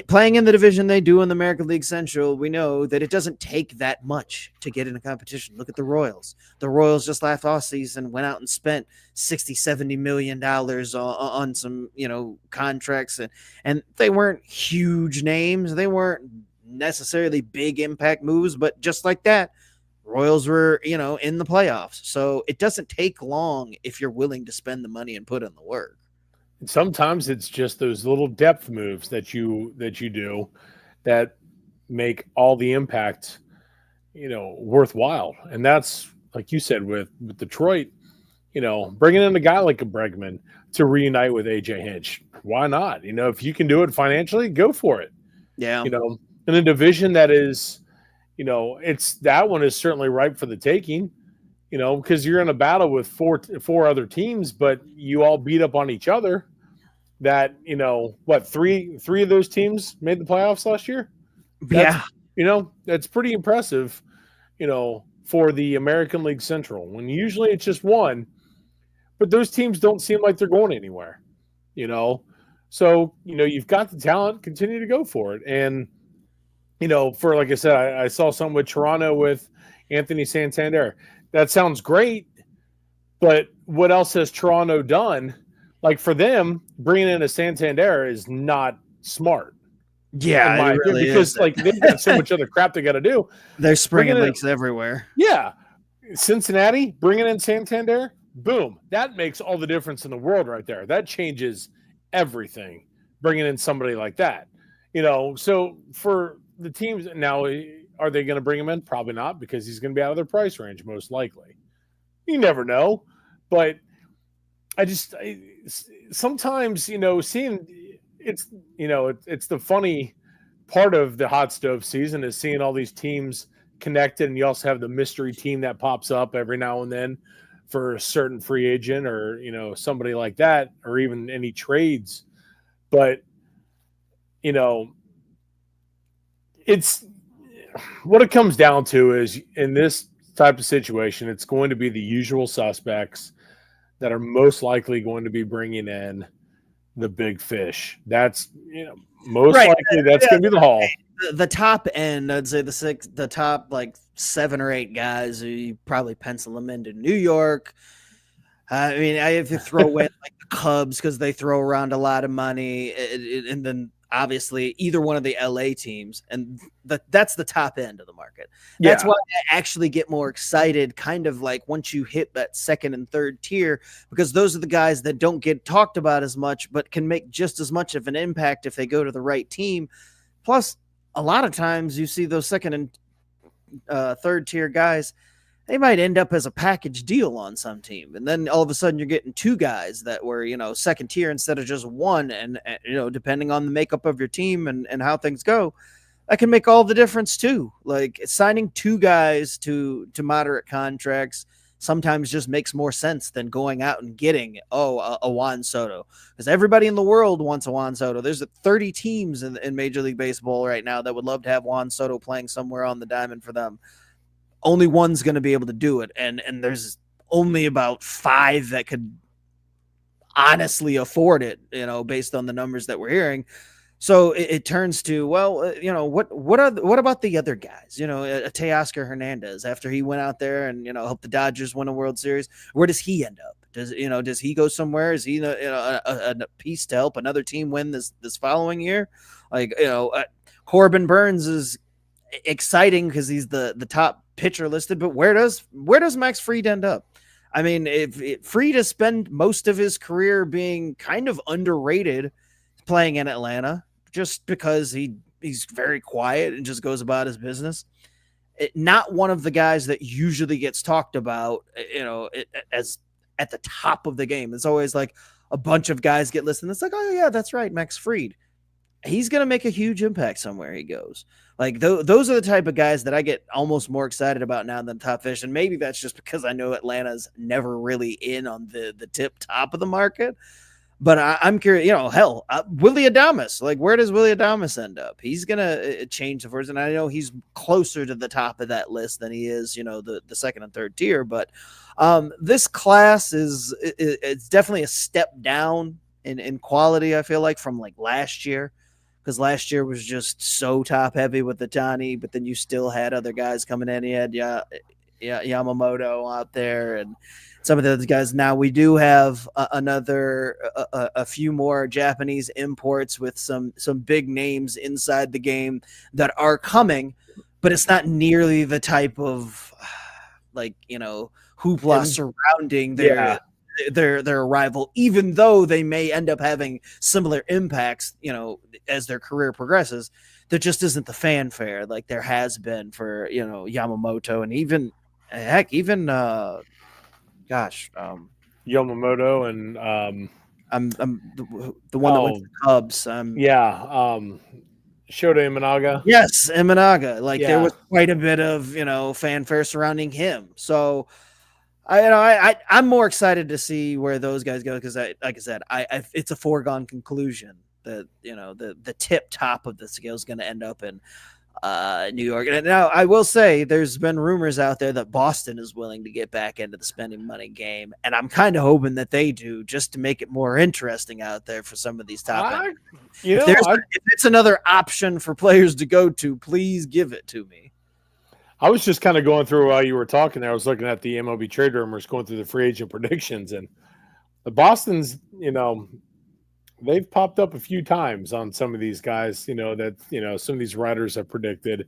playing in the division they do in the American League Central, we know that it doesn't take that much to get in a competition. Look at the Royals. The Royals just last offseason went out and spent $60-70 million on some, contracts, and they weren't huge names. They weren't necessarily big impact moves, but just like that, Royals were, in the playoffs. So it doesn't take long if you're willing to spend the money and put in the work. And sometimes it's just those little depth moves that you do that make all the impact, worthwhile. And that's, like you said, with Detroit, bringing in a guy like a Bregman to reunite with AJ Hinch. Why not? If you can do it financially, go for it. Yeah. In a division that is, that one is certainly ripe for the taking, because you're in a battle with four other teams, but you all beat up on each other. That, three of those teams made the playoffs last year? That's pretty impressive, for the American League Central, when usually it's just one, but those teams don't seem like they're going anywhere, So, you've got the talent, continue to go for it. And, for, like I said, I saw something with Toronto with Anthony Santander. That sounds great, but what else has Toronto done? Like, for them, bringing in a Santander is not smart. Yeah, it really because is. they've got so much other crap they got to do. They're springing leaks everywhere. Yeah. Cincinnati, bringing in Santander, boom. That makes all the difference in the world right there. That changes everything, bringing in somebody like that. So for the teams now, are they going to bring him in? Probably not, because he's going to be out of their price range, most likely. You never know. But sometimes, seeing it's the funny part of the hot stove season is seeing all these teams connected, and you also have the mystery team that pops up every now and then for a certain free agent or, somebody like that, or even any trades. But, it's what it comes down to is, in this type of situation, it's going to be the usual suspects that are most likely going to be bringing in the big fish. That's, most likely that's going to be the haul. The top end, I'd say the top 7 or 8 guys, you probably pencil them into New York. I mean, I have to throw in the Cubs because they throw around a lot of money, and then obviously either one of the LA teams, and that's the top end of the market. That's why I actually get more excited, kind of once you hit that second and third tier, because those are the guys that don't get talked about as much, but can make just as much of an impact if they go to the right team. Plus, a lot of times you see those second and third tier guys, they might end up as a package deal on some team. And then all of a sudden you're getting 2 guys that were, second tier instead of just one. And, depending on the makeup of your team and how things go, that can make all the difference too. Signing 2 guys to moderate contracts sometimes just makes more sense than going out and getting a Juan Soto, because everybody in the world wants a Juan Soto. There's 30 teams in Major League Baseball right now that would love to have Juan Soto playing somewhere on the diamond for them. Only one's going to be able to do it, and there's only about 5 that could honestly afford it, based on the numbers that we're hearing. So it turns to, well, what about the other guys? Teoscar Hernandez, after he went out there and helped the Dodgers win a World Series, where does he end up? Does he go somewhere? Is he a piece to help another team win this following year? Corbin Burns is exciting because he's the top pitcher listed, but where does Max Fried end up? I mean, if Fried has spent most of his career being kind of underrated playing in Atlanta, just because he's very quiet and just goes about his business. Not one of the guys that usually gets talked about, as at the top of the game. It's always like a bunch of guys get listed. It's like, oh yeah, that's right, Max Fried. He's going to make a huge impact somewhere he goes. Like those are the type of guys that I get almost more excited about now than top fish. And maybe that's just because I know Atlanta's never really in on the tip top of the market. But I'm curious, Willy Adames, like where does Willy Adames end up? He's going to change the first, and I know he's closer to the top of that list than he is, the second and third tier. But this class it's definitely a step down in quality, I feel like, from like last year, because last year was just so top heavy with Ohtani, but then you still had other guys coming in. You had Yamamoto out there and some of those guys. Now we do have a few more Japanese imports with some big names inside the game that are coming, but it's not nearly the type of hoopla surrounding their arrival, even though they may end up having similar impacts, as their career progresses. There just isn't the fanfare like there has been for, Yamamoto, and even Yamamoto and I'm the one that went to the Cubs. Shota Imanaga. Yes, Imanaga. There was quite a bit of fanfare surrounding him. So I'm more excited to see where those guys go, because like I said, it's a foregone conclusion that the tip top of the scale is going to end up in New York. And now I will say there's been rumors out there that Boston is willing to get back into the spending money game, and I'm kind of hoping that they do, just to make it more interesting out there for some of these top end. If it's another option for players to go to, please give it to me. I was just kind of going through while you were talking there. I was looking at the MLB trade rumors, going through the free agent predictions, and the Boston's, they've popped up a few times on some of these guys, that some of these writers have predicted.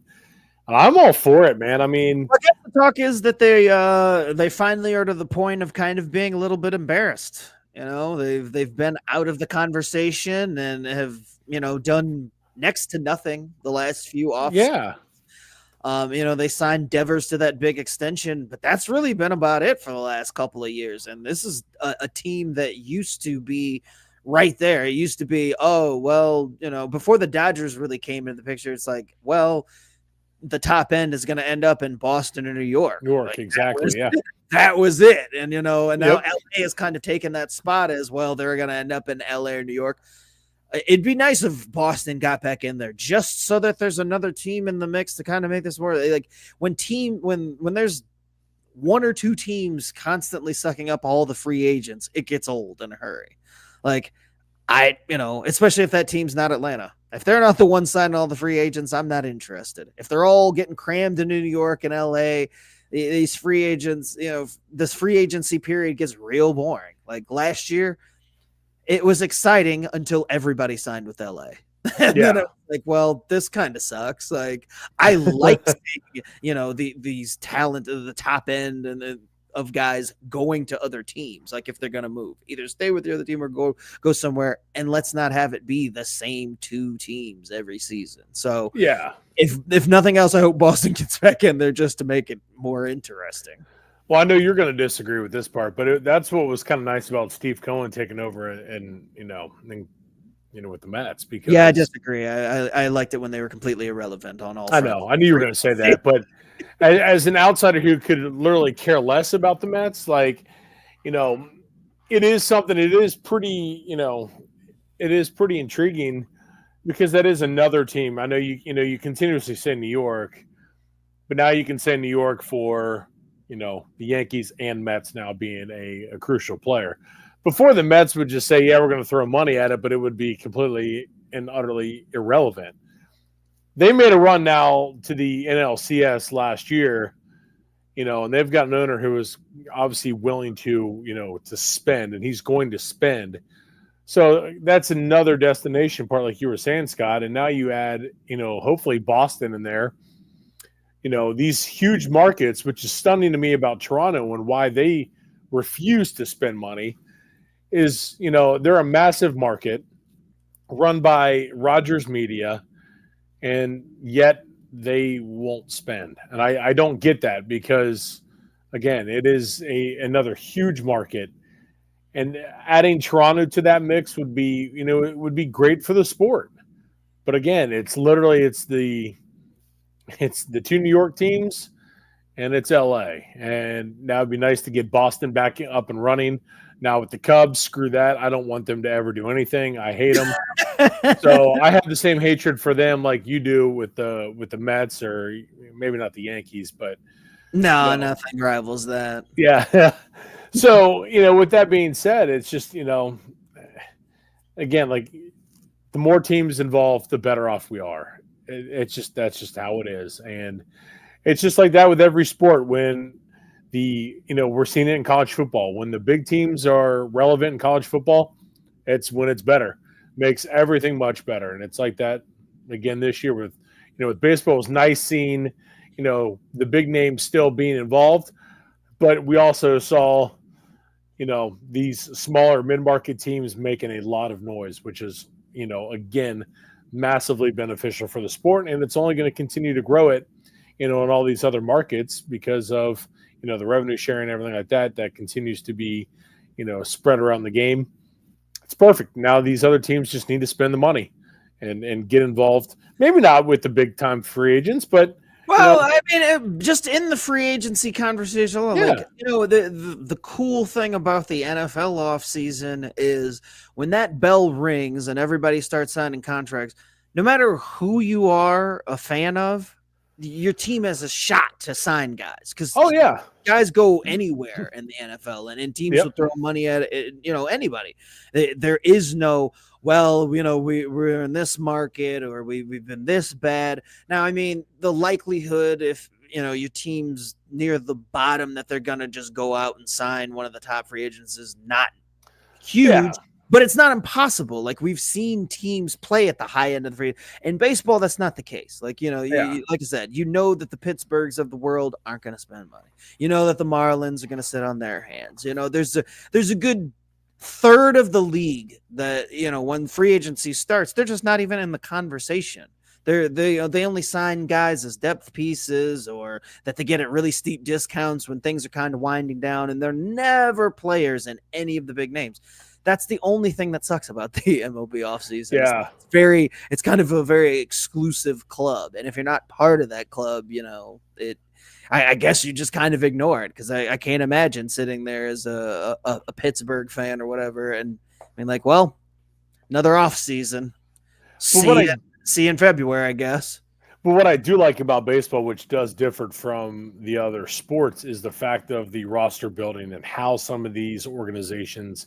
I'm all for it, man. I mean, I guess the talk is that they finally are to the point of kind of being a little bit embarrassed. They've been out of the conversation and have done next to nothing the last few off. Yeah. They signed Devers to that big extension, but that's really been about it for the last couple of years. And this is a team that used to be right there. It used to be, before the Dodgers really came into the picture, it's like, well, the top end is going to end up in Boston or New York. Exactly. That was it. And, and now LA has kind of taken that spot as well. They're going to end up in LA or New York. It'd be nice if Boston got back in there, just so that there's another team in the mix to kind of make this more like when there's one or two teams constantly sucking up all the free agents, it gets old in a hurry. Especially if that team's not Atlanta. If they're not the one signing all the free agents, I'm not interested. If they're all getting crammed into New York and LA, these free agents, this free agency period gets real boring. Like last year, it was exciting until everybody signed with LA. And then it was like, well, this kind of sucks. Like, I like seeing, these talent at the top end and of guys going to other teams. Like, if they're going to move, either stay with the other team or go somewhere, and let's not have it be the same two teams every season. So, if nothing else, I hope Boston gets back in there just to make it more interesting. Well, I know you're going to disagree with this part, but that's what was kind of nice about Steve Cohen taking over and with the Mets. Because I disagree. I liked it when they were completely irrelevant on all fronts. I know. I knew you were going to say that, but as an outsider who could literally care less about the Mets, like, you know, it is something. It is pretty, it is pretty intriguing because that is another team. I know you continuously say New York, but now you can say New York for, the Yankees and Mets now being a crucial player. Before, the Mets would just say, yeah, we're going to throw money at it, but it would be completely and utterly irrelevant. They made a run now to the NLCS last year, and they've got an owner who is obviously willing to, to spend, and he's going to spend. So that's another destination part, like you were saying, Scott. And now you add, hopefully Boston in there. These huge markets, which is stunning to me about Toronto and why they refuse to spend money, is, they're a massive market run by Rogers Media, and yet they won't spend. And I don't get that because, again, it is another huge market. And adding Toronto to that mix would be, it would be great for the sport. But again, it's the two New York teams and it's LA. And now it'd be nice to get Boston back up and running. Now with the Cubs, screw that. I don't want them to ever do anything. I hate them. So I have the same hatred for them like you do with the Mets, or maybe not the Yankees, but nothing rivals that. Yeah. So, with that being said, it's just, again, like the more teams involved, the better off we are. That's just how it is. And it's just like that with every sport. When we're seeing it in college football, when the big teams are relevant in college football, it's when it's better, makes everything much better. And it's like that again this year with baseball. It was nice seeing, the big names still being involved, but we also saw, these smaller mid-market teams making a lot of noise, which is, again, massively beneficial for the sport. And it's only going to continue to grow it, in all these other markets because of, the revenue sharing and everything like that continues to be, spread around the game. It's perfect. Now these other teams just need to spend the money and get involved. Maybe not with the big time free agents, but well, I mean, just in the free agency conversation, like the cool thing about the NFL offseason is when that bell rings and everybody starts signing contracts, no matter who you are a fan of, your team has a shot to sign guys because guys go anywhere in the NFL, and teams will throw money at it, anybody. There is no, well, we're in this market or we've been this bad. Now, I mean, the likelihood if your team's near the bottom that they're gonna just go out and sign one of the top free agents is not huge. Yeah. But it's not impossible. Like we've seen teams play at the high end of the free. In baseball, that's not the case. Like, you, like I said, that the Pittsburghs of the world aren't going to spend money. That the Marlins are going to sit on their hands. There's a good third of the league that, when free agency starts, they're just not even in the conversation. They only sign guys as depth pieces or that they get at really steep discounts when things are kind of winding down, and they're never players in any of the big names. That's the only thing that sucks about the MLB offseason. Yeah. It's kind of a very exclusive club. And if you're not part of that club, I guess you just kind of ignore it because I can't imagine sitting there as a Pittsburgh fan or whatever. And I mean, like, well, another offseason. See you in February, I guess. But what I do like about baseball, which does differ from the other sports, is the fact of the roster building and how some of these organizations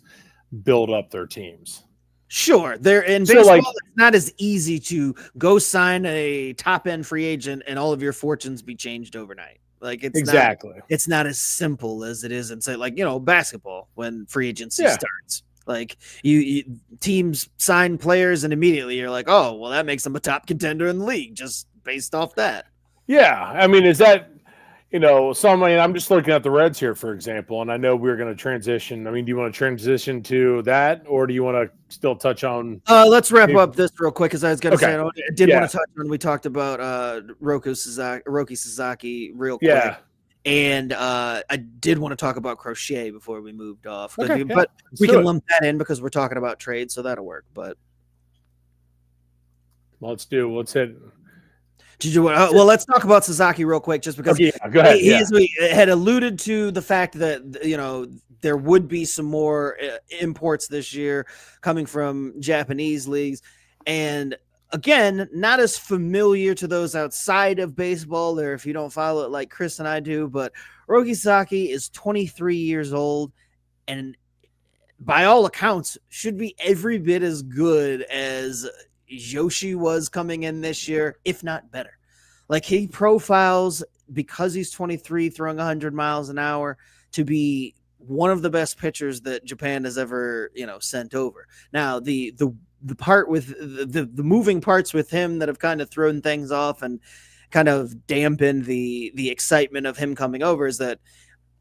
build up their teams. Sure. They're in baseball, it's not as easy to go sign a top end free agent and all of your fortunes be changed overnight. Like it's not as simple as it is in say like, basketball when free agency starts. Like you teams sign players and immediately you're like, oh, well, that makes them a top contender in the league just based off that. Yeah. I mean, is that, I'm just looking at the Reds here, for example, and I know we're going to transition. I mean, do you want to transition to that, or do you want to still touch on? Let's wrap up this real quick because I was going to say I did want to touch on. We talked about Roki Sasaki real quick. Yeah. And I did want to talk about Crochet before we moved off. But we can lump that in because we're talking about trade, so that'll work. But let's hit. Did you? Well, let's talk about Sasaki real quick, just because Okay, yeah, go ahead. he had alluded to the fact that there would be some more imports this year coming from Japanese leagues, and again, not as familiar to those outside of baseball, or if you don't follow it like Chris and I do, but Roki Sasaki is 23 years old, and by all accounts, should be every bit as good as Yoshi was coming in this year, if not better. Like, he profiles, because he's 23, throwing 100 miles an hour, to be one of the best pitchers that Japan has ever, sent over. Now, the part with the moving parts with him that have kind of thrown things off and kind of dampened the excitement of him coming over is that,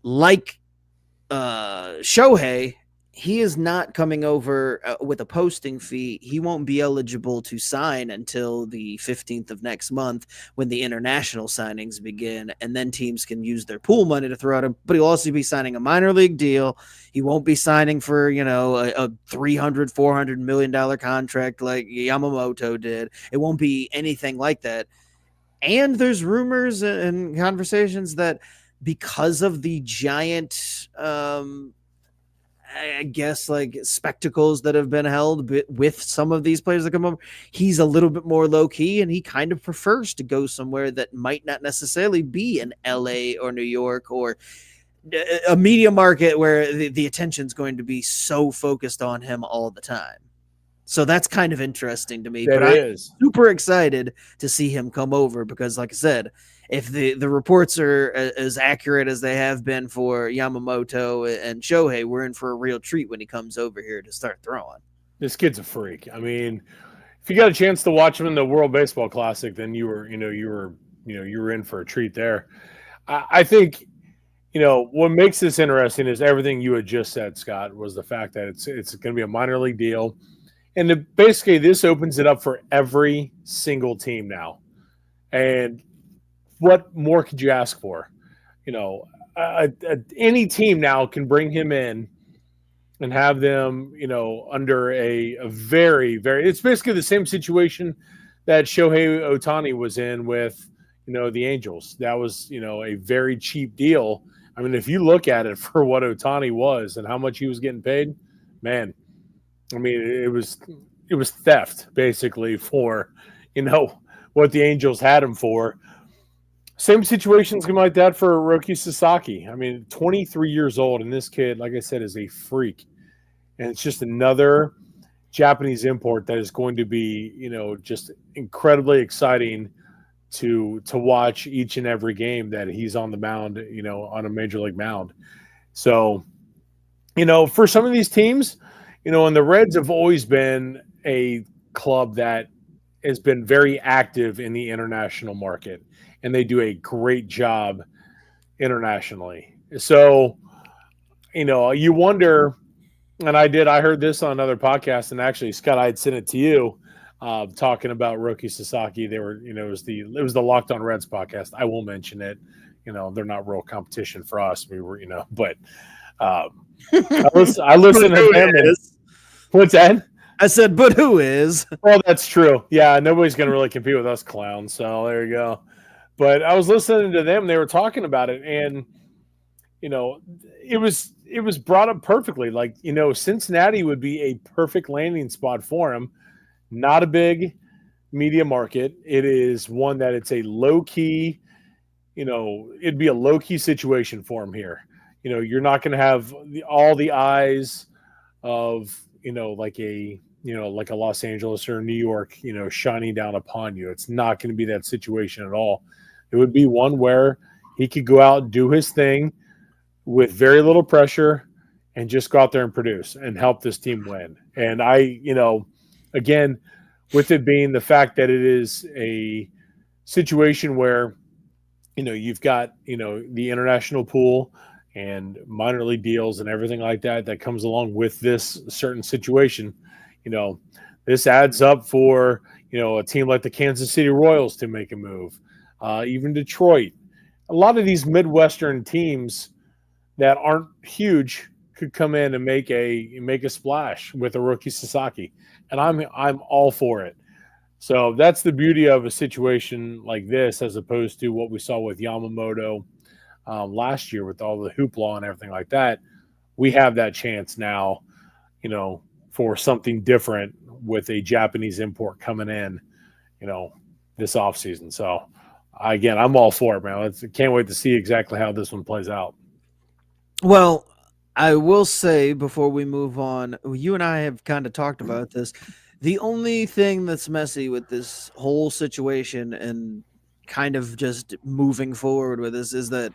like Shohei, he is not coming over with a posting fee. He won't be eligible to sign until the 15th of next month, when the international signings begin, and then teams can use their pool money to throw at him. But he'll also be signing a minor league deal. He won't be signing for, a $300, $400 million contract like Yamamoto did. It won't be anything like that. And there's rumors and conversations that, because of the giant I guess, like, spectacles that have been held with some of these players that come over, he's a little bit more low key, and he kind of prefers to go somewhere that might not necessarily be in LA or New York, or a media market where the attention's going to be so focused on him all the time. So that's kind of interesting to me. That but is. I'm super excited to see him come over, because, like I said, if the reports are as accurate as they have been for Yamamoto and Shohei, we're in for a real treat when he comes over here to start throwing. This kid's a freak. I mean, if you got a chance to watch him in the World Baseball Classic, then you were in for a treat there. I think, what makes this interesting is everything you had just said, Scott, was the fact that it's going to be a minor league deal. And basically, this opens it up for every single team now. And what more could you ask for? Any team now can bring him in and have them, under a very, very – it's basically the same situation that Shohei Ohtani was in with, the Angels. That was, a very cheap deal. I mean, if you look at it for what Ohtani was and how much he was getting paid, man, I mean, it was theft, basically, for, what the Angels had him for. Same situation's going to be like that for Roki Sasaki. I mean, 23 years old, and this kid, like I said, is a freak. And it's just another Japanese import that is going to be, just incredibly exciting to watch each and every game that he's on the mound, on a major league mound. So, for some of these teams, and the Reds have always been a club that has been very active in the international market, and they do a great job internationally. So, you wonder, and I heard this on another podcast, and actually, Scott, I had sent it to you, talking about Roki Sasaki. They were, it was the Locked On Reds podcast. I will mention it. They're not real competition for us. We were, but I listened to them. What's that? I said, but who is? Well, that's true. Yeah, nobody's going to really compete with us clowns. So there you go. But I was listening to them. They were talking about it, and it was brought up perfectly. Like, Cincinnati would be a perfect landing spot for him. Not a big media market. It is one that it's a low key. It'd be a low key situation for him here. You're not going to have all the eyes of like a Los Angeles or New York, shining down upon you. It's not going to be that situation at all. It would be one where he could go out and do his thing with very little pressure and just go out there and produce and help this team win. And again, with it being the fact that it is a situation where, you've got, the international pool and minor league deals and everything like that comes along with this certain situation. This adds up for, a team like the Kansas City Royals to make a move. Even Detroit. A lot of these Midwestern teams that aren't huge could come in and make a splash with a Roki Sasaki. And I'm all for it. So that's the beauty of a situation like this, as opposed to what we saw with Yamamoto last year with all the hoopla and everything like that. We have that chance now, for something different with a Japanese import coming in, you know, this offseason. So, again, I'm all for it, man. Can't wait to see exactly how this one plays out. Well, I will say before we move on, you and I have kind of talked about this. The only thing that's messy with this whole situation and kind of just moving forward with this is that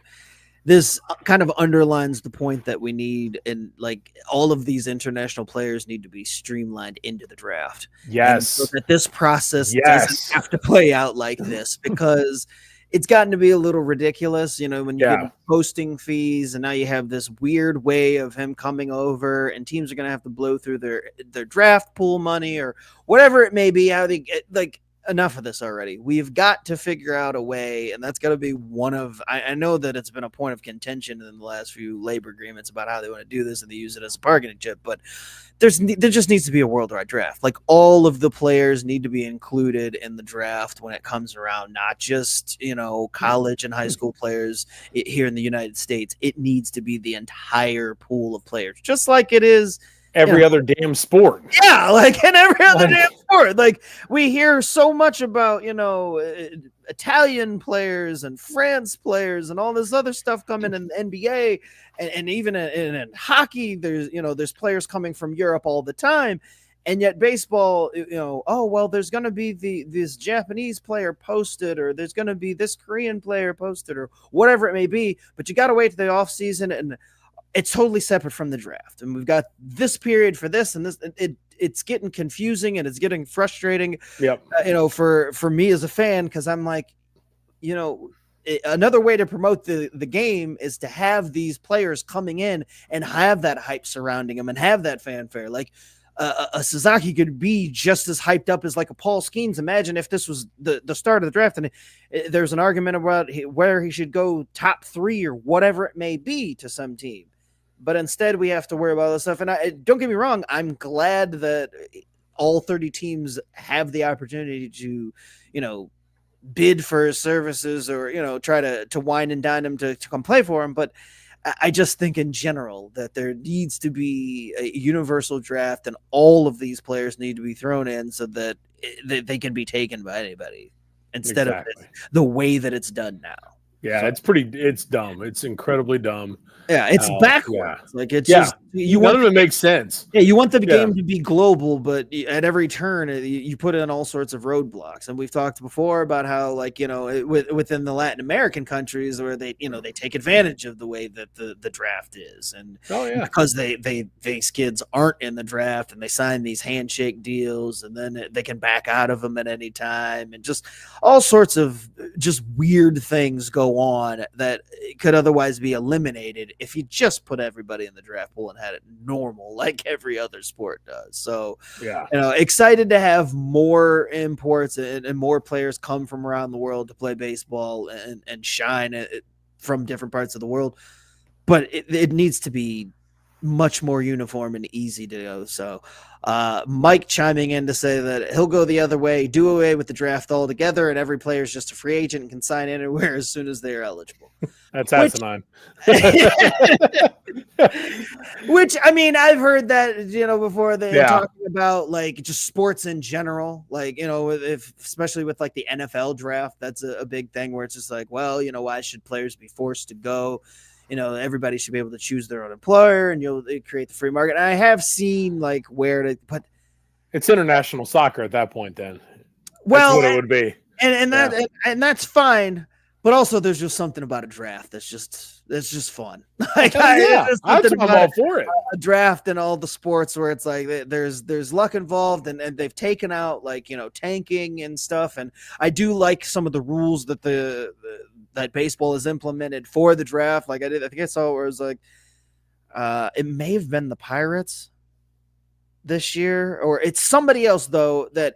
this kind of underlines the point that we need, and like all of these international players need to be streamlined into the draft. And so Yes. that this process doesn't Yes. have to play out like this, because it's gotten to be a little ridiculous, when you get posting fees and now you have this weird way of him coming over, and teams are going to have to blow through their draft pool money or whatever it may be. How they get, like, enough of this already. We've got to figure out a way, and that's got to be one of, I know that it's been a point of contention in the last few labor agreements about how they want to do this and they use it as a bargaining chip, but there just needs to be a worldwide draft. Like, all of the players need to be included in the draft when it comes around, not just, college and high school players here in the United States. It needs to be the entire pool of players, just like it is every other damn sport. Yeah, like in every other damn sport. Like, we hear so much about, Italian players and France players and all this other stuff coming in the NBA, and even in hockey, there's players coming from Europe all the time. And yet baseball, oh, well, there's going to be this Japanese player posted, or there's going to be this Korean player posted, or whatever it may be. But you got to wait to the off season, and it's totally separate from the draft. And we've got this period for this and this. It's getting confusing and it's getting frustrating. Yep. For me as a fan, because I'm like, another way to promote the game is to have these players coming in and have that hype surrounding them and have that fanfare. Like, a Sasaki could be just as hyped up as like a Paul Skeens. Imagine if this was the start of the draft and there's an argument about where he should go top 3 or whatever it may be to some team. But instead, we have to worry about this stuff. And don't get me wrong, I'm glad that all 30 teams have the opportunity to, bid for his services or, try to wine and dine him to come play for him. But I just think in general that there needs to be a universal draft, and all of these players need to be thrown in so that they can be taken by anybody instead of the way that it's done now. Yeah, so it's dumb. It's incredibly dumb. Yeah, it's backwards. Yeah. Like, it's just none of it makes sense. Yeah, you want the game to be global, but at every turn you put in all sorts of roadblocks. And we've talked before about how, like, within the Latin American countries where they take advantage of the way that the draft is, and because these kids aren't in the draft and they sign these handshake deals, and then they can back out of them at any time, and just all sorts of just weird things go on that could otherwise be eliminated if you just put everybody in the draft pool and had it normal like every other sport does. So, excited to have more imports and more players come from around the world to play baseball and shine from different parts of the world. But it needs to be much more uniform and easy to go. So Mike chiming in to say that he'll go the other way, do away with the draft altogether, and every player is just a free agent and can sign anywhere as soon as they are eligible. That's asinine. Which, I mean, I've heard that, before they're talking about, like, just sports in general, like, especially with like the NFL draft, that's a big thing where it's just like, well, why should players be forced to go? Everybody should be able to choose their own employer, and you'll create the free market. And I have seen like but it's international soccer at that point. Then, well, that's what it would be, and that's fine. But also, there's just something about a draft that's just fun. Like, I'm all for it. A draft in all the sports where it's like there's luck involved, and they've taken out, like, tanking and stuff. And I do like some of the rules that that baseball has implemented for the draft. Like, I think I saw where it was like, it may have been the Pirates this year, or it's somebody else though, that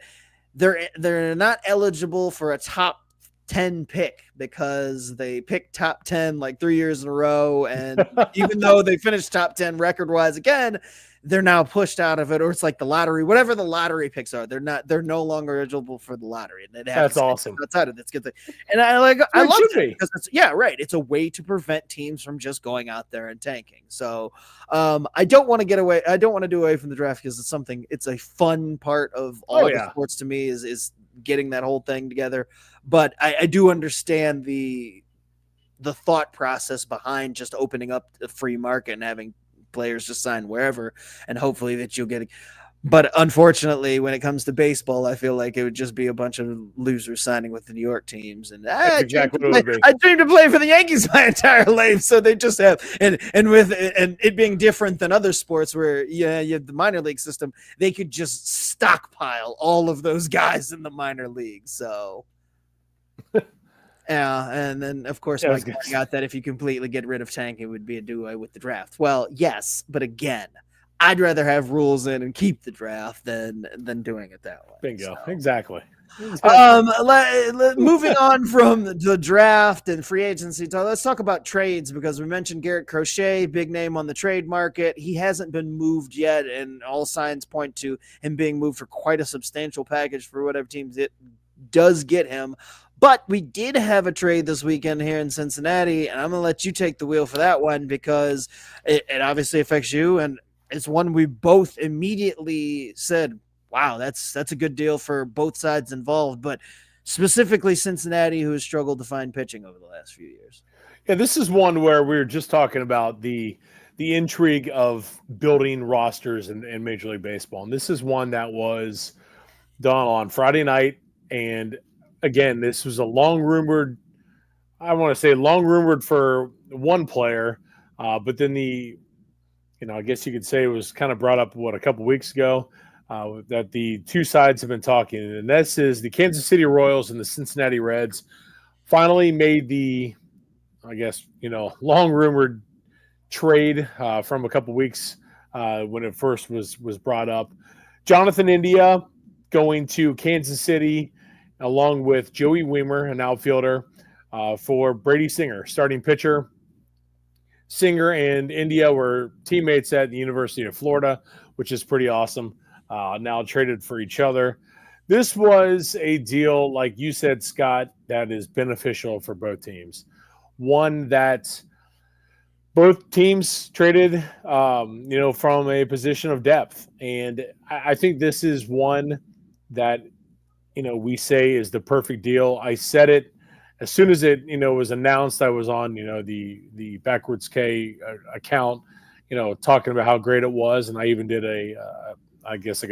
they're not eligible for a top 10 pick because they picked top 10 like 3 years in a row. And even though they finished top 10 record wise again, they're now pushed out of it, or it's like the lottery, whatever the lottery picks are. They're no longer eligible for the lottery. And they have That's awesome. Outside of it, it's good thing. And I love it because it's a way to prevent teams from just going out there and tanking. So I don't want to get away. I don't want to do away from the draft because it's a fun part of all the sports to me is getting that whole thing together. But I do understand the thought process behind just opening up the free market and having players just sign wherever, and hopefully that you'll get it. But unfortunately, when it comes to baseball, I feel like it would just be a bunch of losers signing with the New York teams. And I dreamed to play for the Yankees my entire life, so they just have and it being different than other sports where you have the minor league system, they could just stockpile all of those guys in the minor leagues. So. Yeah, and then of course Mike pointing out that if you completely get rid of tanking, it would be a do-away with the draft. Well, yes, but again, I'd rather have rules in and keep the draft than doing it that way. Bingo, so. Exactly. Moving on from the draft and free agency, let's talk about trades because we mentioned Garrett Crochet, big name on the trade market. He hasn't been moved yet, and all signs point to him being moved for quite a substantial package for whatever teams it does get him. But we did have a trade this weekend here in Cincinnati, and I'm going to let you take the wheel for that one because it obviously affects you, and it's one we both immediately said, wow, that's a good deal for both sides involved, but specifically Cincinnati, who has struggled to find pitching over the last few years. Yeah, this is one where we were just talking about the intrigue of building rosters in Major League Baseball, and this is one that was done on Friday night, and again, this was a long rumored for one player, but then I guess you could say it was kind of brought up, a couple weeks ago, that the two sides have been talking. And this is the Kansas City Royals and the Cincinnati Reds finally made the, long rumored trade from a couple weeks when it first was brought up. Jonathan India going to Kansas City, along with Joey Wiemer, an outfielder, for Brady Singer, starting pitcher. Singer and India were teammates at the University of Florida, which is pretty awesome. Now traded for each other. This was a deal, like you said, Scott, that is beneficial for both teams. One that both teams traded, from a position of depth. And I think this is one that we say is the perfect deal. I said it as soon as it, was announced. I was on, the Backwards K account, talking about how great it was. And I even did a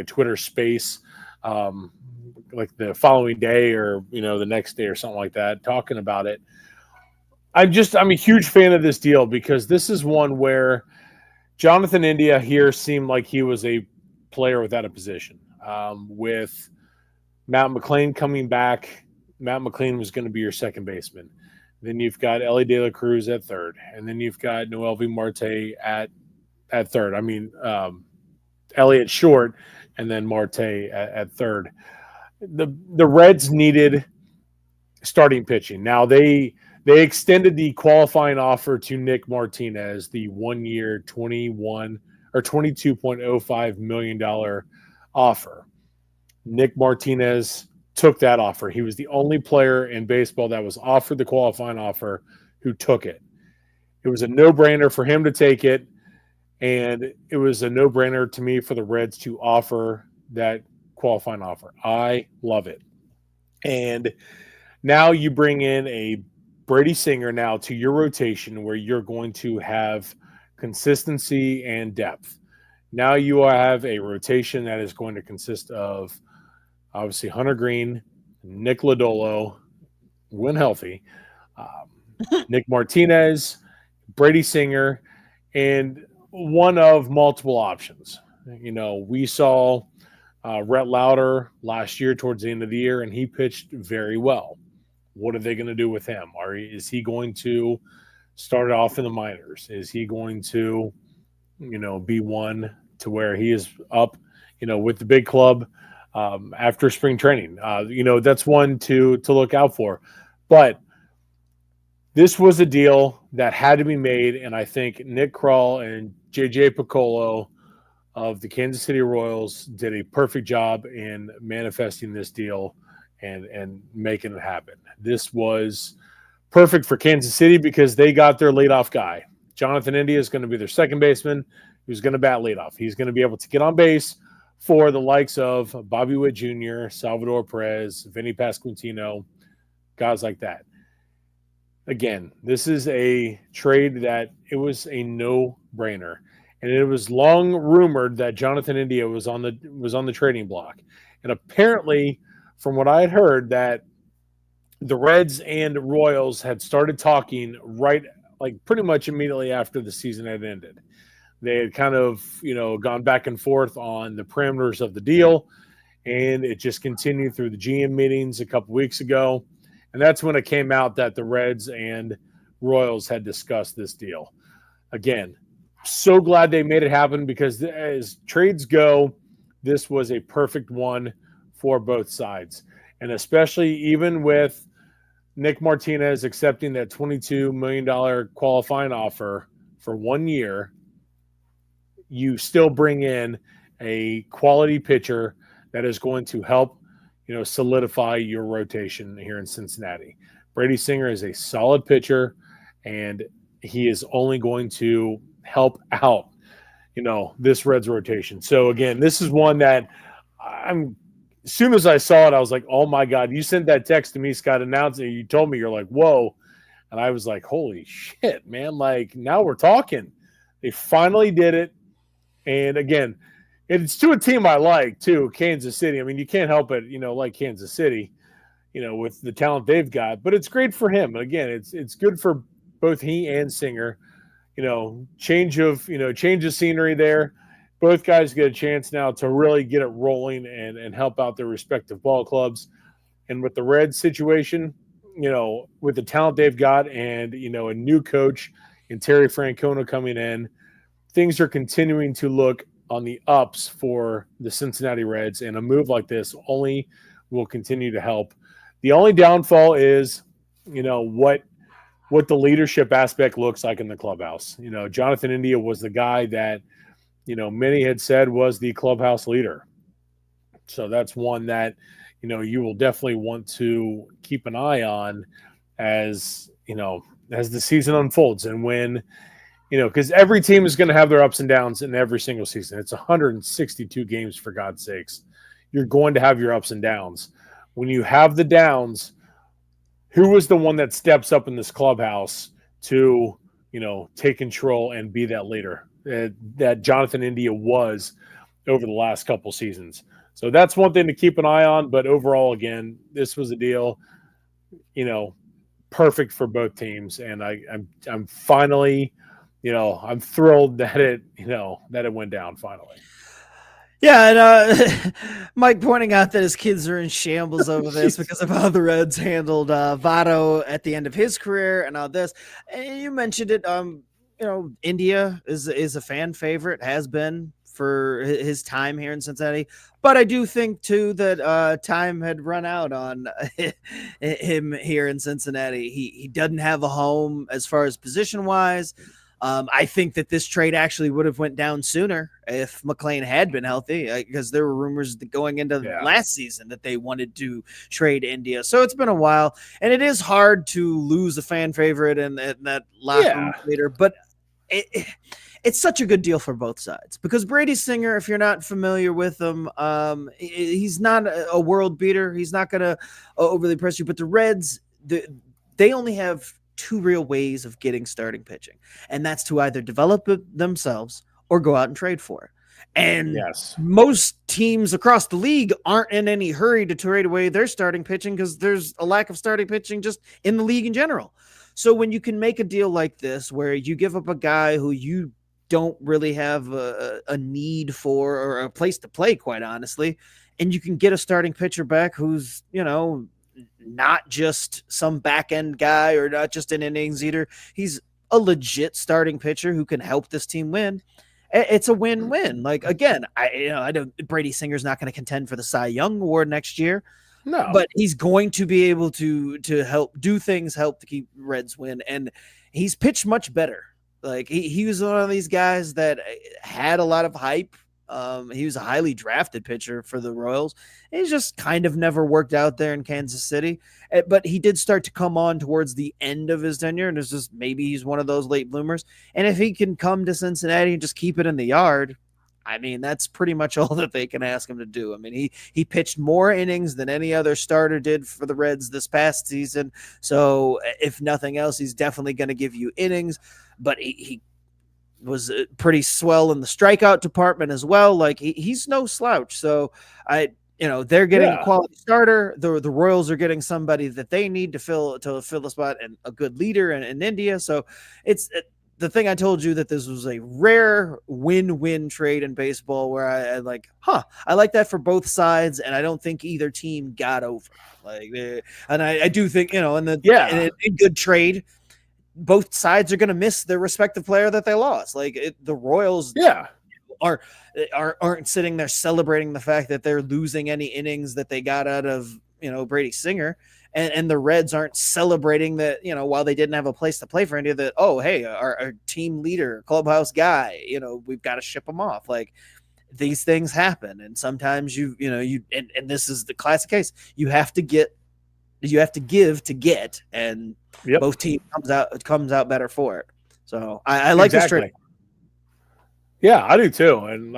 Twitter space, like the following day or, the next day or something like that, talking about it. I'm a huge fan of this deal because this is one where Jonathan India here seemed like he was a player without a position, with Matt McLain coming back. Matt McLain was going to be your second baseman. Then you've got Ellie De La Cruz at third. And then you've got Noelvi Marte at third. Ellie at short, and then Marte at third. The Reds needed starting pitching. Now they extended the qualifying offer to Nick Martinez, the 1 year, $22.05 million offer. Nick Martinez took that offer. He was the only player in baseball that was offered the qualifying offer who took it. It was a no-brainer for him to take it, and it was a no-brainer to me for the Reds to offer that qualifying offer. I love it. And now you bring in a Brady Singer now to your rotation where you're going to have consistency and depth. Now you have a rotation that is going to consist of obviously Hunter Green, Nick Lodolo, when healthy, Nick Martinez, Brady Singer, and one of multiple options. We saw Rhett Lauder last year towards the end of the year, and he pitched very well. What are they going to do with him? Is he going to start off in the minors? Is he going to, be one to where he is up, with the big club after spring training? That's one to look out for. But this was a deal that had to be made, and I think Nick Kroll and JJ Piccolo of the Kansas City Royals did a perfect job in manifesting this deal and making it happen. This was perfect for Kansas City because they got their leadoff guy. Jonathan India is going to be their second baseman who's going to bat leadoff. He's going to be able to get on base for the likes of Bobby Witt Jr., Salvador Perez, Vinny Pasquantino, guys like that. Again, this is a trade that it was a no-brainer. And it was long rumored that Jonathan India was on the trading block. And apparently, from what I had heard, that the Reds and Royals had started talking pretty much immediately after the season had ended. They had kind of, gone back and forth on the parameters of the deal, and it just continued through the GM meetings a couple weeks ago. And that's when it came out that the Reds and Royals had discussed this deal. Again, so glad they made it happen because as trades go, this was a perfect one for both sides. And especially even with Nick Martinez accepting that $22 million qualifying offer for 1 year, you still bring in a quality pitcher that is going to help, solidify your rotation here in Cincinnati. Brady Singer is a solid pitcher, and he is only going to help out, this Reds rotation. So again, this is one that as soon as I saw it, I was like, oh my God, you sent that text to me, Scott, announcing it. You told me, you're like, whoa. And I was like, holy shit, man. Like, now we're talking. They finally did it. And again, it's to a team I like too, Kansas City. I mean, you can't help it, like Kansas City, with the talent they've got, but it's great for him. Again, it's good for both he and Singer, change of scenery there. Both guys get a chance now to really get it rolling and help out their respective ball clubs. And with the Reds situation, with the talent they've got and, a new coach in Terry Francona coming in, things are continuing to look on the ups for the Cincinnati Reds, and a move like this only will continue to help. The only downfall is, what the leadership aspect looks like in the clubhouse. Jonathan India was the guy that, many had said was the clubhouse leader. So that's one that, you will definitely want to keep an eye on as the season unfolds, and when, because every team is going to have their ups and downs in every single season. It's 162 games, for God's sakes. You're going to have your ups and downs. When you have the downs, who was the one that steps up in this clubhouse to, take control and be that leader that Jonathan India was over the last couple seasons? So that's one thing to keep an eye on. But overall, again, this was a deal, perfect for both teams. And I'm finally, I'm thrilled that it went down finally. Yeah, and Mike pointing out that his kids are in shambles over this because of how the Reds handled Votto at the end of his career and all this. And you mentioned it. India is a fan favorite, has been for his time here in Cincinnati. But I do think too that time had run out on him here in Cincinnati. He doesn't have a home as far as position wise. I think that this trade actually would have went down sooner if McLean had been healthy, because there were rumors going into last season that they wanted to trade India. So it's been a while, and it is hard to lose a fan favorite and that locker room leader. But it's such a good deal for both sides, because Brady Singer, if you're not familiar with him, he's not a world beater. He's not going to overly press you. But the Reds, they only have two real ways of getting starting pitching, and that's to either develop it themselves or go out and trade for it. And most teams across the league aren't in any hurry to trade away their starting pitching because there's a lack of starting pitching just in the league in general. So when you can make a deal like this, where you give up a guy who you don't really have a need for or a place to play, quite honestly, and you can get a starting pitcher back who's, not just some back end guy or not just an innings eater. He's a legit starting pitcher who can help this team win. It's a win-win. Like, again, I don't, Brady Singer's not going to contend for the Cy Young Award next year, No. but he's going to be able to help do things, help to keep Reds win. And he's pitched much better. Like he was one of these guys that had a lot of hype. He was a highly drafted pitcher for the Royals. He's just kind of never worked out there in Kansas City. But he did start to come on towards the end of his tenure, and it's just maybe he's one of those late bloomers. And if he can come to Cincinnati and just keep it in the yard, I mean, that's pretty much all that they can ask him to do. I mean, he pitched more innings than any other starter did for the Reds this past season. So if nothing else, he's definitely going to give you innings, but he was pretty swell in the strikeout department as well. Like he's no slouch. So they're getting a quality starter. The Royals are getting somebody that they need to fill the spot, and a good leader in India. So it's the thing I told you, that this was a rare win-win trade in baseball, where I like that for both sides, and I don't think either team got over. And I do think, in a good trade, both sides are going to miss their respective player that they lost. The Royals, aren't sitting there celebrating the fact that they're losing any innings that they got out of Brady Singer. And the Reds aren't celebrating that, while they didn't have a place to play for India, that, oh, hey, our team leader, clubhouse guy, we've got to ship him off. Like, these things happen. And sometimes and this is the classic case. You have to give to get, and both teams comes out better for it. So I like this trade. Yeah, I do too. And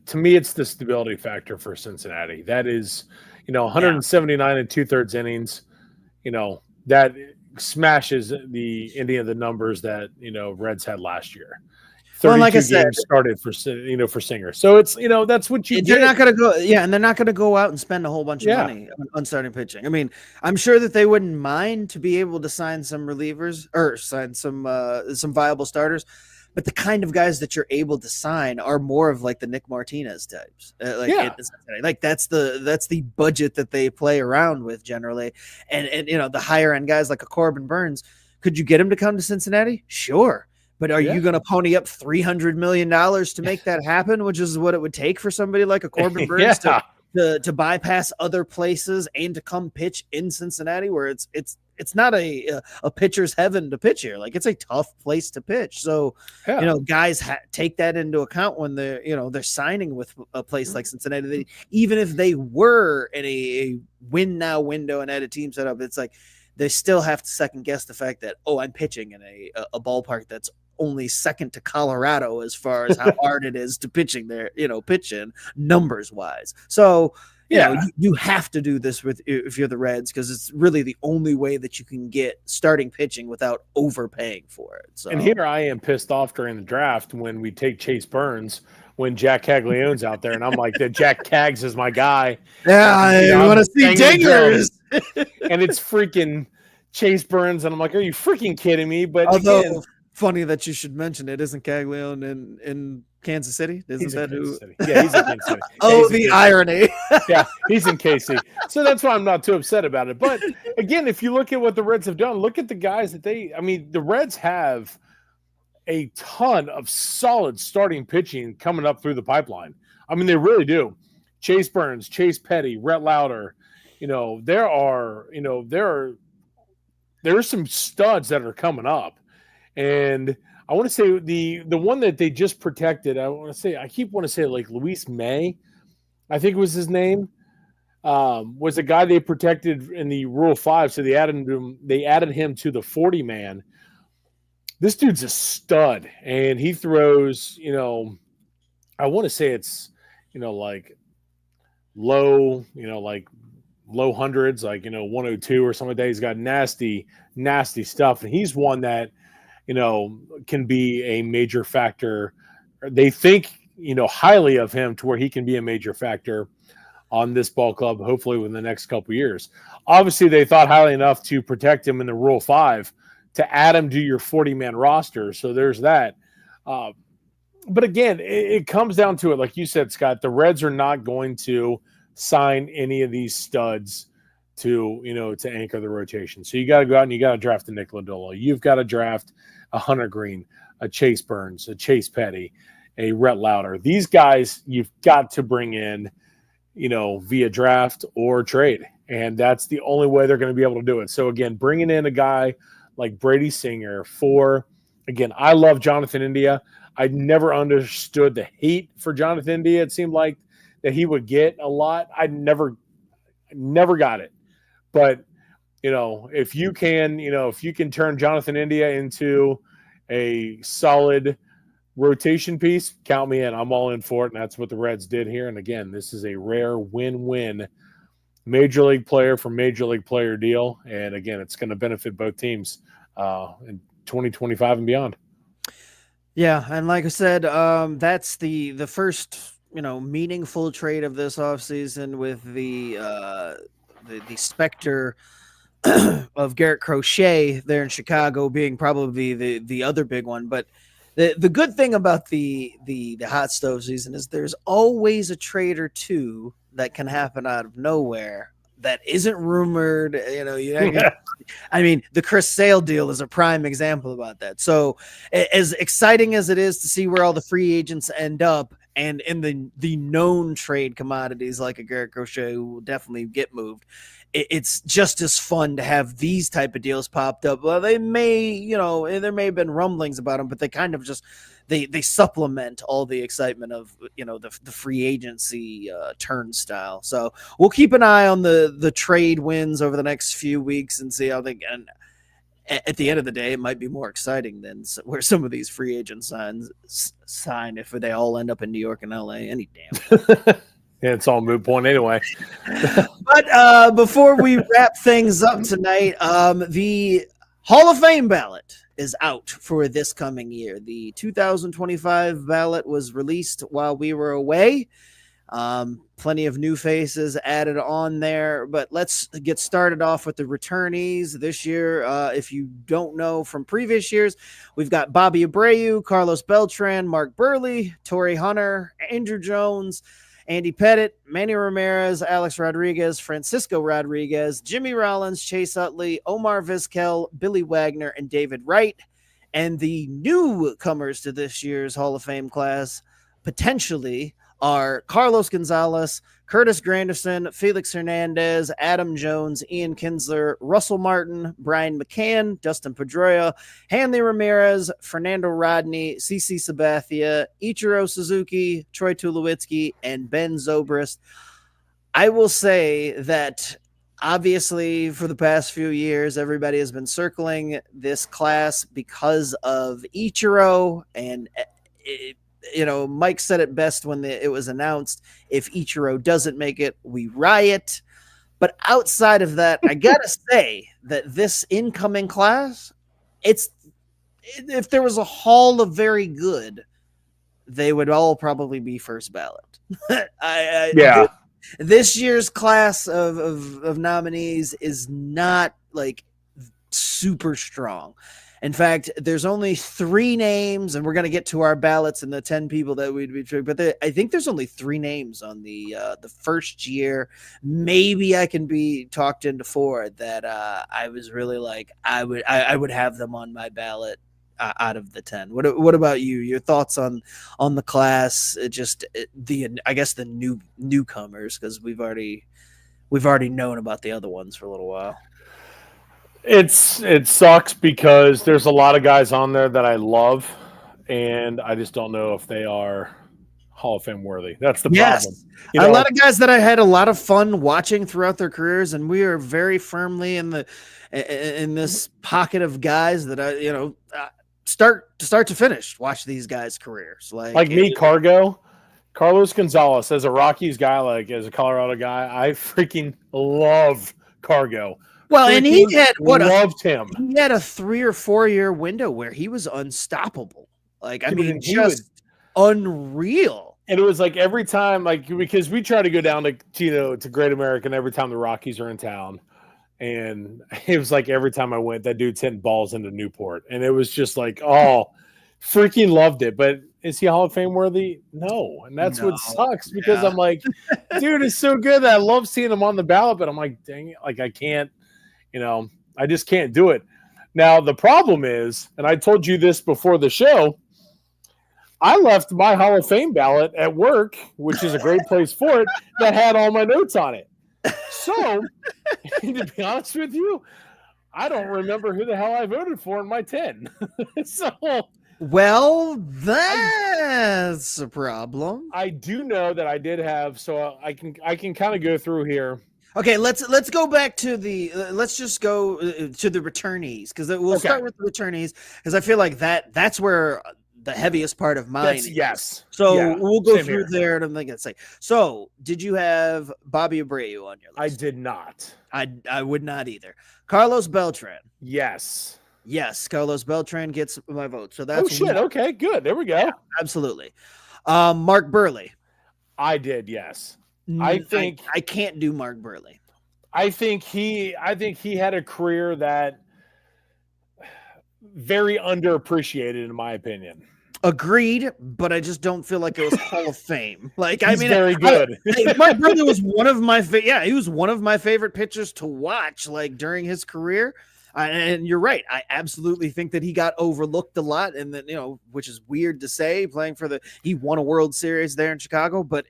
to me, it's the stability factor for Cincinnati. That is, 179 and 2/3 innings, that smashes the numbers that, Reds had last year. 32 well, like I said, games started for Singer. So it's, that's what you they're not going to go. Yeah. And they're not going to go out and spend a whole bunch of money on starting pitching. I mean, I'm sure that they wouldn't mind to be able to sign some relievers or sign some viable starters. But the kind of guys that you're able to sign are more of like the Nick Martinez types. That's the budget that they play around with generally. And the higher end guys like a Corbin Burns, could you get him to come to Cincinnati? Sure. But are you going to pony up $300 million to make that happen, which is what it would take for somebody like a Corbin Burns to bypass other places and to come pitch in Cincinnati, where it's not a pitcher's heaven to pitch here. Like, it's a tough place to pitch. So, guys take that into account when they're signing with a place like Cincinnati. Even if they were in a win now window and had a team set up, it's like they still have to second guess the fact that, I'm pitching in a ballpark that's only second to Colorado as far as how hard it is to pitching there, pitch in numbers wise. So, you have to do this if you're the Reds, because it's really the only way that you can get starting pitching without overpaying for it. So, and here I am pissed off during the draft when we take Chase Burns when Jack Caglione's out there, and I'm like, that Jack Cags is my guy. Yeah, I want to see dingers. And it's freaking Chase Burns, and I'm like, are you freaking kidding me? But funny that you should mention it. Isn't Caglione in Kansas City? Isn't that who? Yeah, he's in Kansas City. The irony. Yeah, he's in KC. So that's why I'm not too upset about it. But again, if you look at what the Reds have done, look at the guys that the Reds have a ton of solid starting pitching coming up through the pipeline. I mean, they really do. Chase Burns, Chase Petty, Rhett Lauder. There are some studs that are coming up. And I want to say the one that they just protected, I keep wanting to say like Luis May, I think was his name, was a guy they protected in the Rule 5. So they added him to the 40-man. This dude's a stud, and he throws, I want to say it's, like low, like low hundreds, like, 102 or something like that. He's got nasty, nasty stuff. And he's one that, can be a major factor. They think, highly of him to where he can be a major factor on this ball club, hopefully within the next couple of years. Obviously, they thought highly enough to protect him in the Rule 5 to add him to your 40-man roster. So there's that. But again, it comes down to it. Like you said, Scott, the Reds are not going to sign any of these studs to anchor the rotation. So you got to go out and you got to draft a Nick Lodolo. You've got to draft a Hunter Green, a Chase Burns, a Chase Petty, a Rhett Lauder. These guys you've got to bring in via draft or trade. And that's the only way they're going to be able to do it. So, again, bringing in a guy like Brady Singer I love Jonathan India. I never understood the hate for Jonathan India. It seemed like that he would get a lot. I never got it. But, if you can turn Jonathan India into a solid rotation piece, count me in. I'm all in for it, and that's what the Reds did here. And again, this is a rare win-win major league player for major league player deal. And again, it's going to benefit both teams in 2025 and beyond. Yeah, and like I said, that's the first meaningful trade of this offseason with the specter of Garrett Crochet there in Chicago being probably the other big one. But the good thing about the hot stove season is there's always a trade or two that can happen out of nowhere that isn't rumored. I mean, the Chris Sale deal is a prime example about that. So as exciting as it is to see where all the free agents end up, and in the known trade commodities like a Garrett Crochet who will definitely get moved, it's just as fun to have these type of deals popped up. Well, they may, there may have been rumblings about them, but they kind of just they supplement all the excitement of the free agency turnstile. So we'll keep an eye on the trade wins over the next few weeks and see how they. And at the end of the day, it might be more exciting than where some of these free agent sign if they all end up in New York and LA. Any damn. Yeah, it's all moot point anyway. But before we wrap things up tonight, the Hall of Fame ballot is out for this coming year. The 2025 ballot was released while we were away. Plenty of new faces added on there, but let's get started off with the returnees this year. If you don't know from previous years, we've got Bobby Abreu, Carlos Beltran, Mark Burley, Torrey Hunter, Andrew Jones, Andy Pettit, Manny Ramirez, Alex Rodriguez, Francisco Rodriguez, Jimmy Rollins, Chase Utley, Omar Vizquel, Billy Wagner, and David Wright. And the newcomers to this year's Hall of Fame class potentially are Carlos Gonzalez, Curtis Granderson, Felix Hernandez, Adam Jones, Ian Kinsler, Russell Martin, Brian McCann, Dustin Pedroia, Hanley Ramirez, Fernando Rodney, CC Sabathia, Ichiro Suzuki, Troy Tulowitzki, and Ben Zobrist. I will say that obviously for the past few years, everybody has been circling this class because of Ichiro, and Mike said it best when it was announced. If Ichiro doesn't make it, we riot. But outside of that, I gotta say that this incoming class, if there was a hall of very good, they would all probably be first ballot. Yeah. This year's class of nominees is not like super strong. In fact, there's only 3 names, and we're going to get to our ballots and the 10 people that we'd be treating. But I think there's only 3 names on the first year. Maybe I can be talked into 4 that I was really like I would have them on my ballot out of the 10. What about you? Your thoughts on the class? I guess the newcomers, because we've already known about the other ones for a little while. It sucks because there's a lot of guys on there that I love, and I just don't know if they are Hall of Fame worthy. That's the problem. A lot of guys that I had a lot of fun watching throughout their careers, and we are very firmly in this pocket of guys that start to finish watch these guys' careers. Like me, Carlos Gonzalez, as a Rockies guy, like as a Colorado guy, I freaking love Cargo. Well, and he had loved him. He had a 3 or 4 year window where he was unstoppable. Like, he was unreal. And it was like every time, because we try to go down to Great American every time the Rockies are in town, and it was like every time I went, that dude's hitting balls into Newport, and it was just like, freaking loved it. But is he Hall of Fame worthy? No, and that's what sucks because I'm like, dude, it's so good that I love seeing him on the ballot, but I'm like, dang it, like I can't. I just can't do it. Now, the problem is, and I told you this before the show, I left my Hall of Fame ballot at work, which is a great place for it, that had all my notes on it. So, to be honest with you, I don't remember who the hell I voted for in my 10. So, well, that's a problem. I do know that I did have, so I can kind of go through here. Okay, let's go back to let's just go to the returnees, because we'll start with the returnees, because I feel like that's where the heaviest part of mine is. Yes. So yeah, we'll go through there, and I'm going to say, so did you have Bobby Abreu on your list? I did not. I would not either. Carlos Beltran. Yes. Yes, Carlos Beltran gets my vote. So that's one. Okay, good. There we go. Yeah, absolutely. Mark Burley. I did, yes. I think I can't do Mark Burley. I think he had a career that very underappreciated, in my opinion. Agreed, but I just don't feel like it was Hall of Fame. Like, He's very good. Mark Burley was one of my he was one of my favorite pitchers to watch, like, during his career. And you're right. I absolutely think that he got overlooked a lot, and that, which is weird to say, playing for he won a World Series there in Chicago, but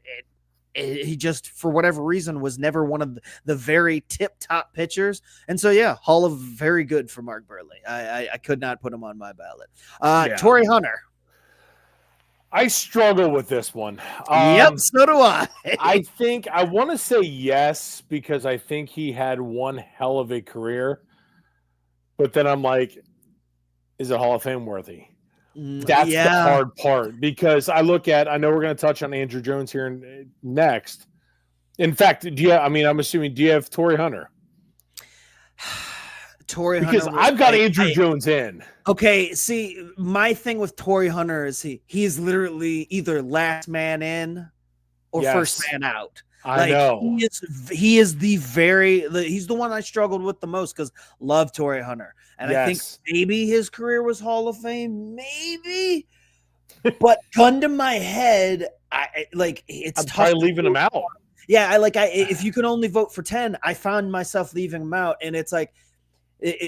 he just, for whatever reason, was never one of the very tip-top pitchers. And so, yeah, Hall of very good for Mark Burley. I could not put him on my ballot. Torrey Hunter. I struggle with this one. Yep, so do I. I think I want to say yes, because I think he had one hell of a career. But then I'm like, is it Hall of Fame worthy? That's the hard part, because I know we're going to touch on Andrew Jones here next. In fact, I'm assuming, do you have Torrey Hunter? Because I've got Andrew Jones in. Okay, see, my thing with Torrey Hunter is he's literally either last man in or first man out. I know. He's the one I struggled with the most, because love Torrey Hunter. And I think maybe his career was Hall of Fame, maybe. But gun to my head, it's I'm tough. probably leaving him out. Yeah, if you can only vote for 10, I found myself leaving him out, and it's like,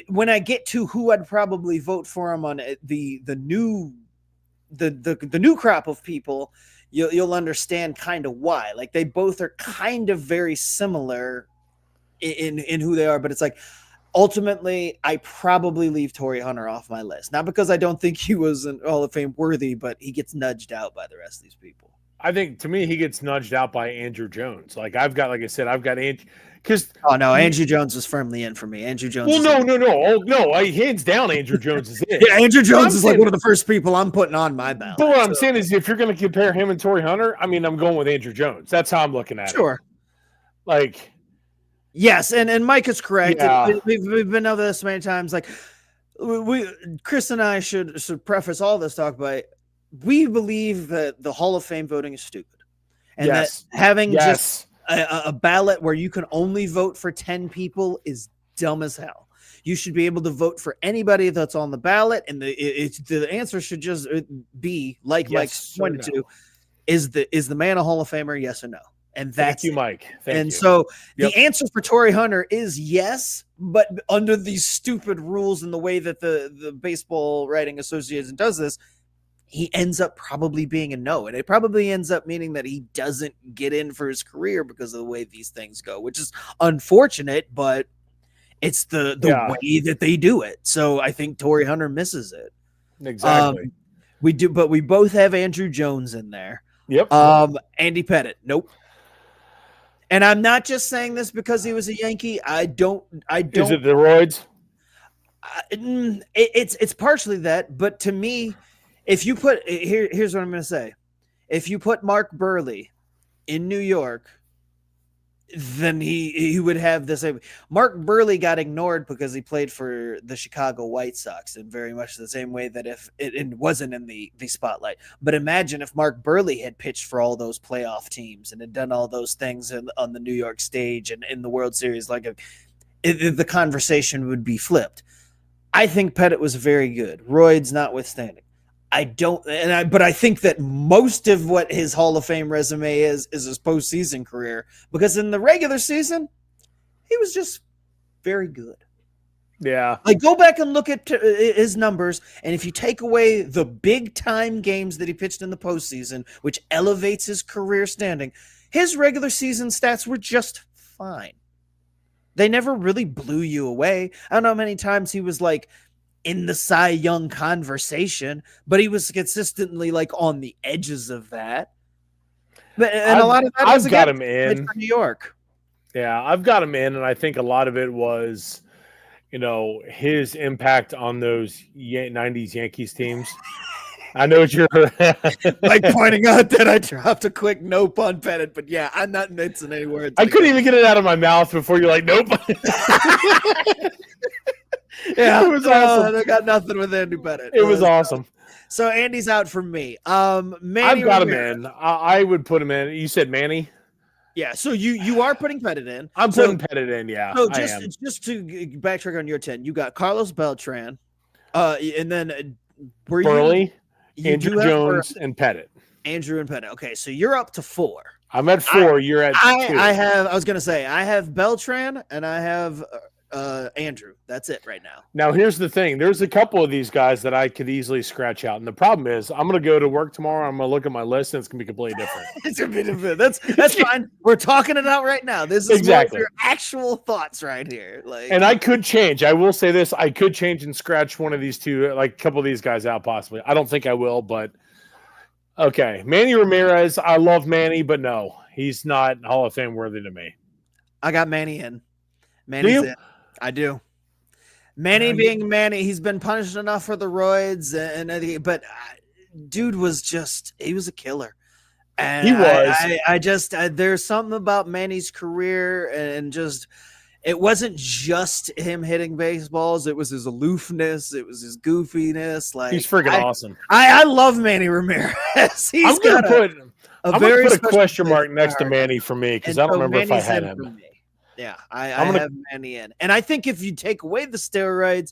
when I get to who I'd probably vote for him on the new crop of people, you'll understand kind of why. Like, they both are kind of very similar in who they are, but it's like, ultimately, I probably leave Torrey Hunter off my list. Not because I don't think he was an Hall of Fame worthy, but he gets nudged out by the rest of these people. I think, to me, he gets nudged out by Andrew Jones. Like I've got Andrew, because Andrew Jones was firmly in for me. Andrew Jones. Well, no, hands down, Andrew Jones is in. Yeah, Andrew Jones is like one of the first people I'm putting on my ballot. But what I'm saying is, if you're going to compare him and Torrey Hunter, I'm going with Andrew Jones. That's how I'm looking at it. Sure. Like, yes, and Mike is correct. Yeah. We've been over this many times. Like, Chris and I should preface all this talk by, we believe that the Hall of Fame voting is stupid, and that having just a ballot where you can only vote for 10 people is dumb as hell. You should be able to vote for anybody that's on the ballot, and the answer should just be, like Mike pointed to, is the man a Hall of Famer? Yes or no? And that's Thank you, Mike. Thank you. So the answer for Torrey Hunter is yes, but under these stupid rules and the way that the Baseball Writing Association does this, he ends up probably being a no. And it probably ends up meaning that he doesn't get in for his career because of the way these things go, which is unfortunate, but it's the way that they do it. So I think Torrey Hunter misses it. Exactly. We do, but we both have Andrew Jones in there. Yep. Andy Pettitte. Nope. And I'm not just saying this because he was a Yankee. I don't. Is it the roids? It's partially that, but to me, if you put here's what I'm going to say: if you put Mark Burley in New York, then he would have this. Mark Burley got ignored because he played for the Chicago White Sox in very much the same way that if it wasn't in the spotlight. But imagine if Mark Burley had pitched for all those playoff teams and had done all those things on the New York stage and in the World Series, the conversation would be flipped. I think Pettitte was very good, roids notwithstanding. But I think that most of what his Hall of Fame resume is his postseason career, because in the regular season, he was just very good. Yeah. Like, go back and look at his numbers, and if you take away the big-time games that he pitched in the postseason, which elevates his career standing, his regular season stats were just fine. They never really blew you away. I don't know how many times he was, like, in the Cy Young conversation, but he was consistently, like, on the edges of that. And a lot of that was, I've got again, him in. for New York. Yeah, I've got him in, and I think a lot of it was – his impact on those 90s Yankees teams. I know what you're like pointing out that I dropped a quick no pun Pettit, but yeah, I'm not mincing any words. I couldn't even get it out of my mouth before you're like, nope. Yeah, it was awesome. I got nothing with Andy Pettit. It was awesome. So Andy's out for me. Manny I've got him in. I would put him in. You said Manny? Yeah, so you are putting Pettit in. I'm putting Pettit in, yeah. So just to backtrack on your 10, you got Carlos Beltran, and then Burley, Andrew Jones, and Pettit. Andrew and Pettit. Okay, so you're up to 4. I'm at 4. You're at 2. I was gonna say I have Beltran and I have Andrew. That's it right now. Now here's the thing. There's a couple of these guys that I could easily scratch out. And the problem is I'm gonna go to work tomorrow. I'm gonna look at my list and it's gonna be completely different. It's gonna be different. That's fine. We're talking it out right now. This is exactly your actual thoughts right here. Like, and I could change. I will say this. I could change and scratch one of these two, like a couple of these guys out possibly. I don't think I will, but okay. Manny Ramirez. I love Manny, but no, he's not Hall of Fame worthy to me. I got Manny in. Manny's in. I do. Manny being Manny, he's been punished enough for the roids, but dude was he was a killer. And he was. I just there's something about Manny's career and just it wasn't just him hitting baseballs. It was his aloofness. It was his goofiness. Like he's freaking awesome. I love Manny Ramirez. I'm gonna put a question mark next to Manny for me because I don't remember if I had him. Yeah, I have Manny in. And I think if you take away the steroids,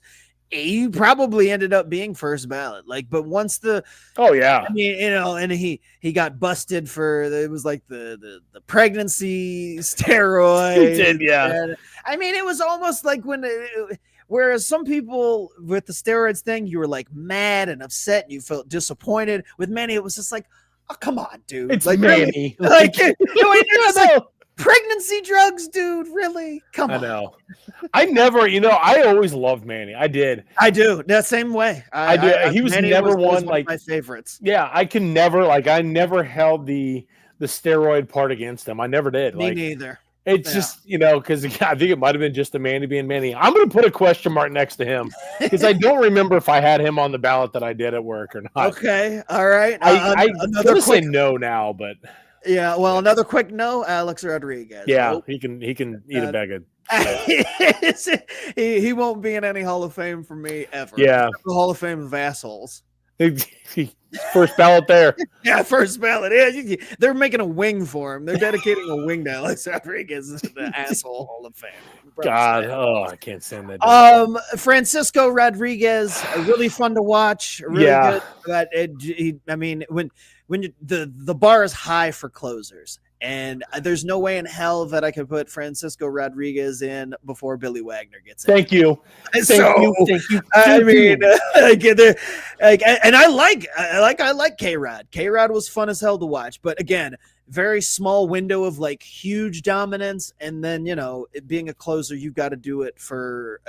he probably ended up being first ballot. Like, but once and he got busted for it was like the pregnancy steroids. He did, yeah. And, I mean, it was almost like whereas some people with the steroids thing, you were like mad and upset and you felt disappointed. With Manny, it was just like, oh, come on, dude. It's like Manny. Pregnancy drugs, dude. Really? Come on. I know. I always loved Manny. I did. I do. That same way. I do. He was Manny never one like of my favorites. Yeah, I never held the steroid part against him. I never did. Me neither. It's just, because I think it might have been just the Manny being Manny. I'm going to put a question mark next to him because I don't remember if I had him on the ballot that I did at work or not. Okay. All right. I'm going to say no now, but. Yeah, well, another quick no, Alex Rodriguez. Yeah, nope. he can eat a bag of. He won't be in any Hall of Fame for me ever. Yeah, the Hall of Fame of assholes. First ballot there. Yeah, first ballot. Yeah, they're making a wing for him. They're dedicating a wing to Alex Rodriguez to the asshole Hall of Fame. God, I can't stand that. Francisco Rodriguez, really fun to watch. Really good. But when the bar is high for closers, and there's no way in hell that I could put Francisco Rodriguez in before Billy Wagner gets in. Thank you. Thank you. I mean, and I like K-Rod. K-Rod was fun as hell to watch, but again, very small window of like huge dominance, and then it being a closer, you've got to do it for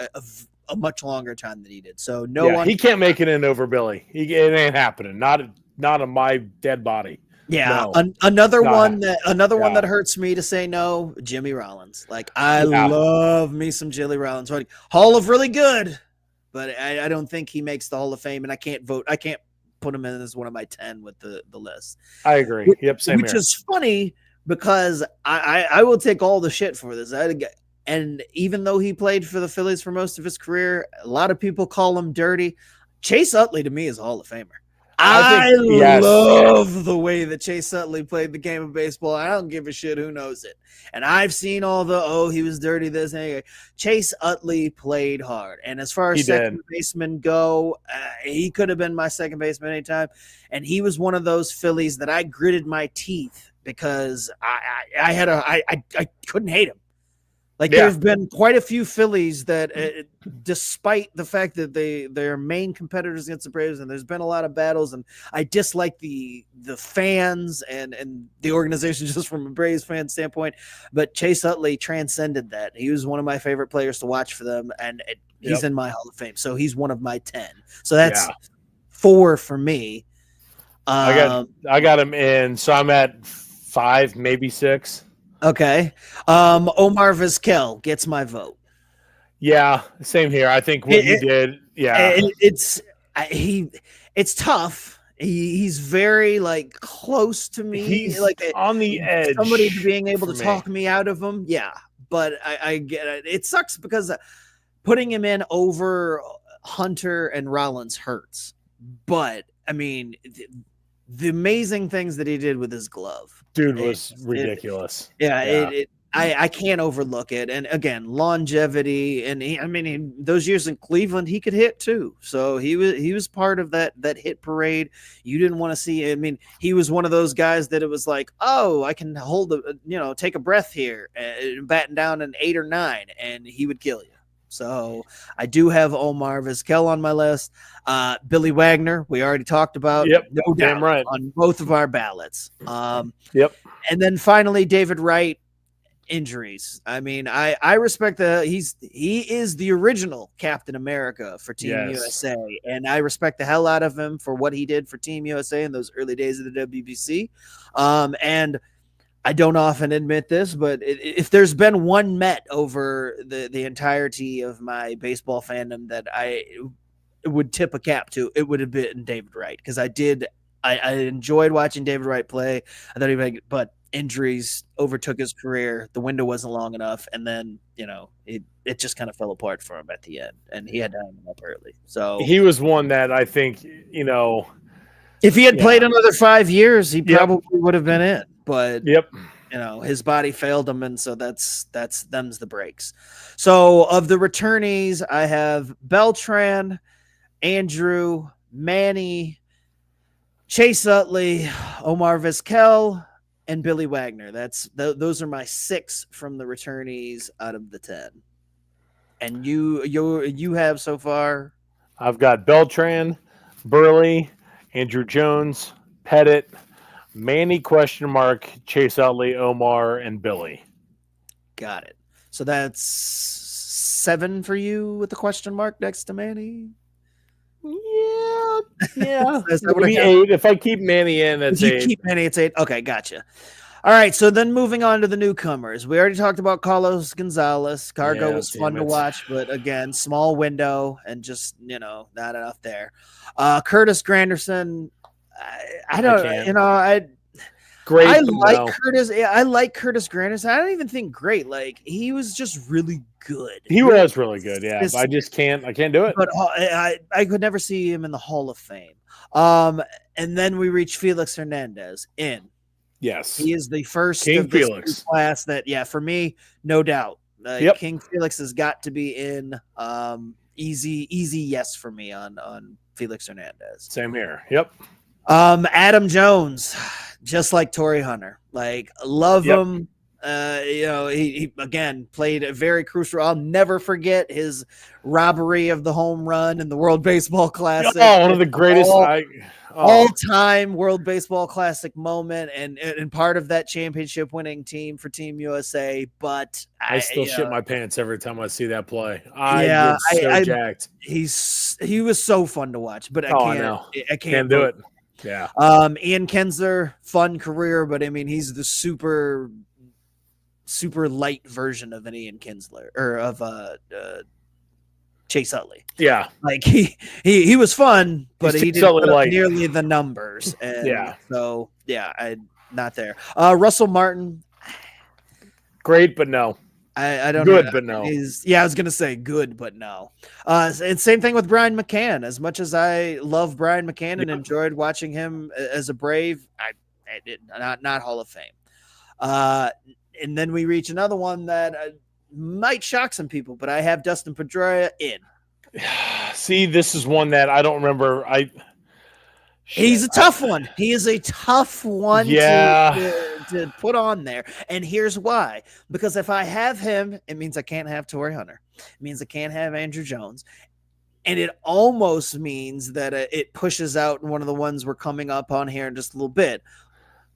a much longer time than he did. So he can't make it in over Billy. It ain't happening. Not on my dead body. Yeah, no, another one that hurts me to say no, Jimmy Rollins. Like I love me some Jimmy Rollins. Hall of really good, but I don't think he makes the Hall of Fame, and I can't put him in as one of my 10 with the list. I agree. Yep, same Which here. is funny because I will take all the shit for this. And even though he played for the Phillies for most of his career, a lot of people call him dirty. Chase Utley to me is a Hall of Famer. I love the way that Chase Utley played the game of baseball. I don't give a shit who knows it. And I've seen all he was dirty this. Anyway, Chase Utley played hard. And as far as second basemen go, he could have been my second baseman anytime. And he was one of those Phillies that I gritted my teeth because I couldn't hate him. Like Yeah. there's been quite a few Phillies that, despite the fact that they're main competitors against the Braves, and there's been a lot of battles, and I dislike the fans and the organization just from a Braves fan standpoint. But Chase Utley transcended that. He was one of my favorite players to watch for them, and he's in my Hall of Fame. So he's one of my 10. So that's 4 for me. I got him in, so I'm at 5, maybe 6. Okay. Omar Vizquel gets my vote. Yeah, same here. I think what he did, it's tough. He's very like close to me. He's like on the edge. Somebody being able to talk me out of him. Yeah, but I get it. It sucks because putting him in over Hunter and Rollins hurts. But I mean, the amazing things that he did with his glove, dude, was ridiculous. I can't overlook it. And again, longevity, and those years in Cleveland, he could hit too. So he was part of that hit parade. You didn't want to see. I mean, he was one of those guys that it was like, oh, I can take a breath here, and batting down an 8 or 9, and he would kill you. So I do have Omar Vizquel on my list. Billy Wagner, we already talked about. Yep, no doubt, right. On both of our ballots. Yep. And then finally, David Wright. Injuries. I mean, I respect he is the original Captain America for Team USA, and I respect the hell out of him for what he did for Team USA in those early days of the WBC. And I don't often admit this, but if there's been one Met over the entirety of my baseball fandom that I would tip a cap to, it would have been David Wright, because I enjoyed watching David Wright play. I thought but injuries overtook his career. The window wasn't long enough, and then it just kind of fell apart for him at the end, and he had to hang him up early. So he was one that I think if he had played another 5 years, he probably would have been in. But his body failed him, and so that's them's the breaks. So of the returnees, I have Beltran, Andrew, Manny, Chase Utley, Omar Vizquel, and Billy Wagner. Those are my 6 from the returnees out of the 10. And you have so far? I've got Beltran, Burley, Andrew Jones, Pettit, Manny ? Chase Utley, Omar, and Billy. Got it. So that's 7 for you with the question mark next to Manny. Yeah. Maybe 8. If I keep Manny in, that's 8. Keep Manny, it's 8. Okay, gotcha. All right, so then moving on to the newcomers. We already talked about Carlos Gonzalez. Cargo was fun to watch, but again, small window and just, not enough there. Curtis Granderson, Great. I like Curtis. I like Curtis Granderson. I don't even think great. Like, he was just really good. He was really good. Yeah, I just can't do it. But I could never see him in the Hall of Fame. And then we reach Felix Hernandez in. Yes, he is the first King of this Felix class that, for me, no doubt. King Felix has got to be in. Easy yes for me on Felix Hernandez. Same here. Yep. Adam Jones, just like Torrey Hunter, like love him. He again played a very crucial. I'll never forget his robbery of the home run in the World Baseball Classic. Oh, one of the greatest all-time World Baseball Classic moment, and part of that championship winning team for Team USA. But I still shit my pants every time I see that play. I get so jacked. He was so fun to watch, but I can't do it. Yeah. Ian Kinsler, fun career, but I mean, he's the super light version of an Ian Kinsler or of Chase Utley. Yeah. Like he was fun, but he didn't put up nearly the numbers. And so I'm not there. Russell Martin. Great, but no. I don't good, know. But no. I was gonna say good, but no. And same thing with Brian McCann. As much as I love Brian McCann and enjoyed watching him as a Brave, I did not Hall of Fame. And then we reach another one that might shock some people, but I have Dustin Pedroia in. See, this is one that I don't remember. He's a tough one. He is a tough one to put on there. And here's why. Because if I have him, it means I can't have Torrey Hunter. It means I can't have Andrew Jones. And it almost means that it pushes out one of the ones we're coming up on here in just a little bit.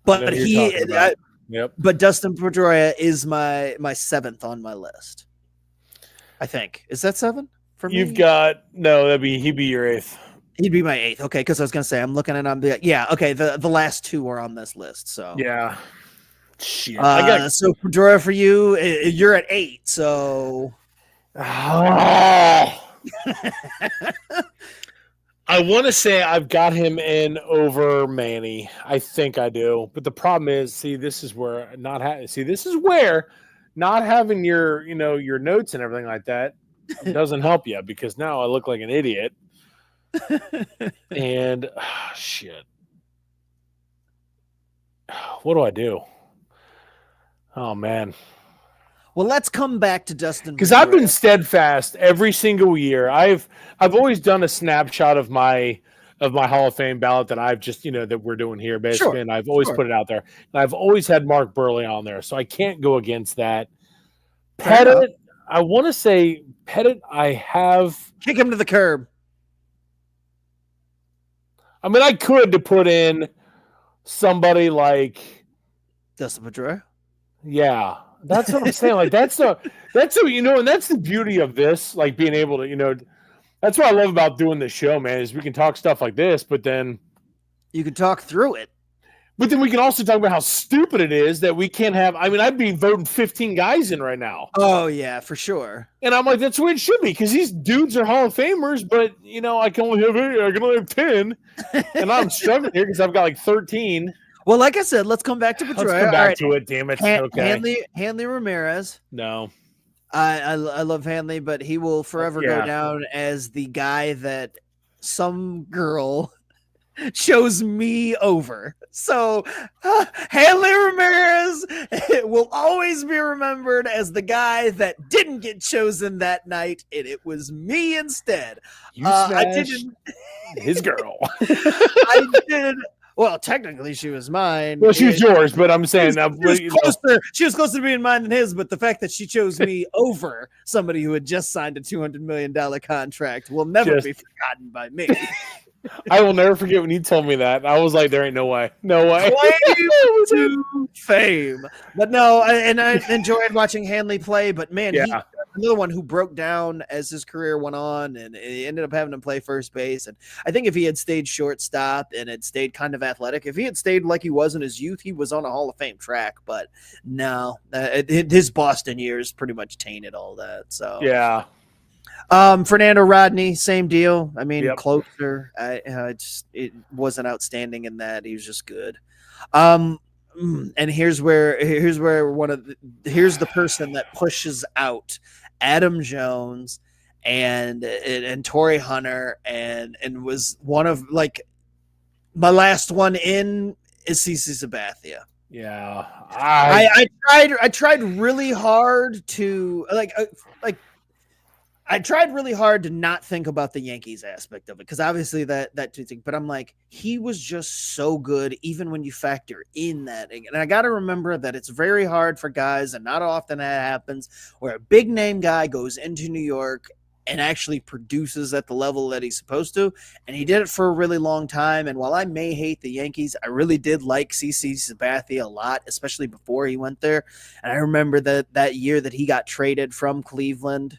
But but Dustin Pedroia is my 7th on my list. I think. Is that 7 for me? You've got he'd be your 8th. He'd be my 8th. Okay, because I was gonna say I'm looking at okay. The last 2 are on this list. So yeah. Shit. So Pedroia for you, you're at 8. So I want to say I've got him in over Manny. I think I do, but the problem is, this is where not having your notes and everything like that doesn't help you, because now I look like an idiot. And shit, what do I do? Oh man. Well, let's come back to Dustin, because I've been steadfast every single year. I've always done a snapshot of my Hall of Fame ballot that I've just that we're doing here basically, and I've always put it out there. And I've always had Mark Burley on there, so I can't go against that. Pettit, I want to say Pettit. I have kick him to the curb. I mean, I could to put in somebody like Dustin Pedroia. Yeah. That's what I'm saying. Like and that's the beauty of this, like being able to, that's what I love about doing this show, man, is we can talk stuff like this, but then you can talk through it. But then we can also talk about how stupid it is that we can't have. I mean, I'd be voting 15 guys in right now. Oh yeah, for sure. And I'm like, that's the way it should be, because these dudes are Hall of Famers, but I can only have 8. I can only have 10, and I'm struggling here because I've got like 13. Well, like I said, let's come back to Pedroia. Let's come back to it. Damn it. Okay. Hanley Ramirez. No. I love Hanley, but he will forever go down as the guy that some girl chose me over. So Hanley Ramirez will always be remembered as the guy that didn't get chosen that night, and it was me instead. I didn't. His girl. I did. Well, technically, she was mine. Well, she was yours, but I'm saying she was closer to being mine than his. But the fact that she chose me over somebody who had just signed a $200 million contract will never be forgotten by me. I will never forget when you told me that. I was like, there ain't no way. No way. Claim to fame. But no, and I enjoyed watching Hanley play, but man, he's another one who broke down as his career went on, and he ended up having to play first base. And I think if he had stayed shortstop and had stayed kind of athletic, if he had stayed like he was in his youth, he was on a Hall of Fame track. But no, his Boston years pretty much tainted all that. So yeah. Fernando Rodney, same deal. I mean, closer. It wasn't outstanding in that. He was just good. And here's where here's the person that pushes out Adam Jones and Torrey Hunter and was one of, like, my last one in is CC Sabathia. Yeah, I tried really hard to I tried really hard to not think about the Yankees aspect of it, because obviously that two things, but I'm like, he was just so good even when you factor in that. And I got to remember that it's very hard for guys, and not often that happens, where a big name guy goes into New York and actually produces at the level that he's supposed to. And he did it for a really long time. And while I may hate the Yankees, I really did like CC Sabathia a lot, especially before he went there. And I remember that year that he got traded from Cleveland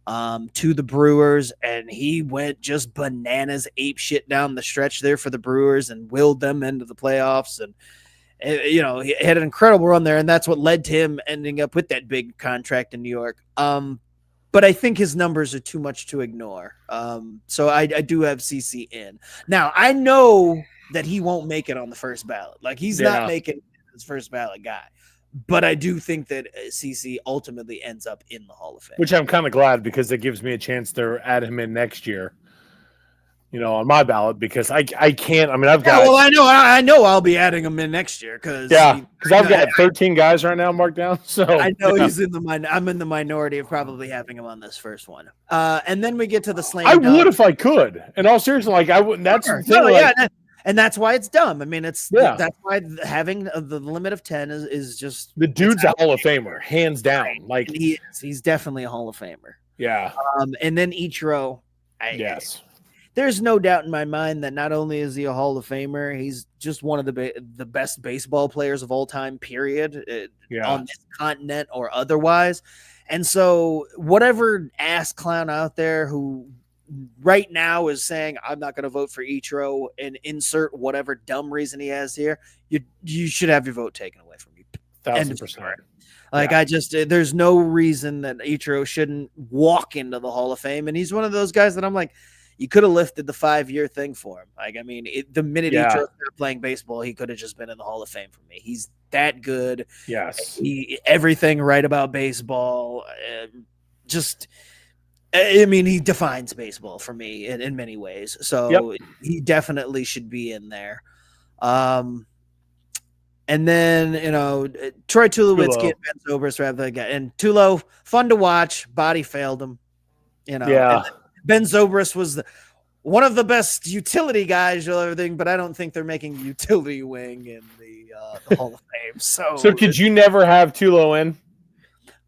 to the Brewers, and he went just bananas, ape shit down the stretch there for the Brewers and willed them into the playoffs. And he had an incredible run there, and that's what led to him ending up with that big contract in New York. But I think his numbers are too much to ignore. So I do have CC in. Now, I know that he won't make it on the first ballot. Like, he's not making his first ballot guy. But I do think that CC ultimately ends up in the Hall of Fame. Which I'm kind of glad, because it gives me a chance to add him in next year, on my ballot, because I can't. I mean, I've got. Well, I know I'll be adding him in next year, because I've got 13 guys right now marked down. So I know he's in I'm in the minority of probably having him on this first one. And then we get to the slam. I would if I could. In all seriousness, like I wouldn't. That's the thing. And that's why it's dumb. I mean, that's why having the limit of 10 is just the dude's a Hall of Famer, hands down. Right. Like he's definitely a Hall of Famer. Yeah. And then Ichiro. Yes. There's no doubt in my mind that not only is he a Hall of Famer, he's just one of the best baseball players of all time, period, on this continent or otherwise. And so whatever ass clown out there who right now is saying, I'm not going to vote for Ichiro and insert whatever dumb reason he has here, you should have your vote taken away from you. 1,000%. Like, there's no reason that Ichiro shouldn't walk into the Hall of Fame. And he's one of those guys that I'm like, you could have lifted the 5-year thing for him. Like, I mean, the minute Ichiro started playing baseball, he could have just been in the Hall of Fame for me. He's that good. Yes. Everything right about baseball. I mean, he defines baseball for me in many ways. So he definitely should be in there. And then, Troy Tulowitzki and Ben Zobrist rather than and Tulo, fun to watch. Body failed him. Ben Zobrist was one of the best utility guys you'll ever think, but I don't think they're making utility wing in the Hall of Fame. So could you never have Tulo in?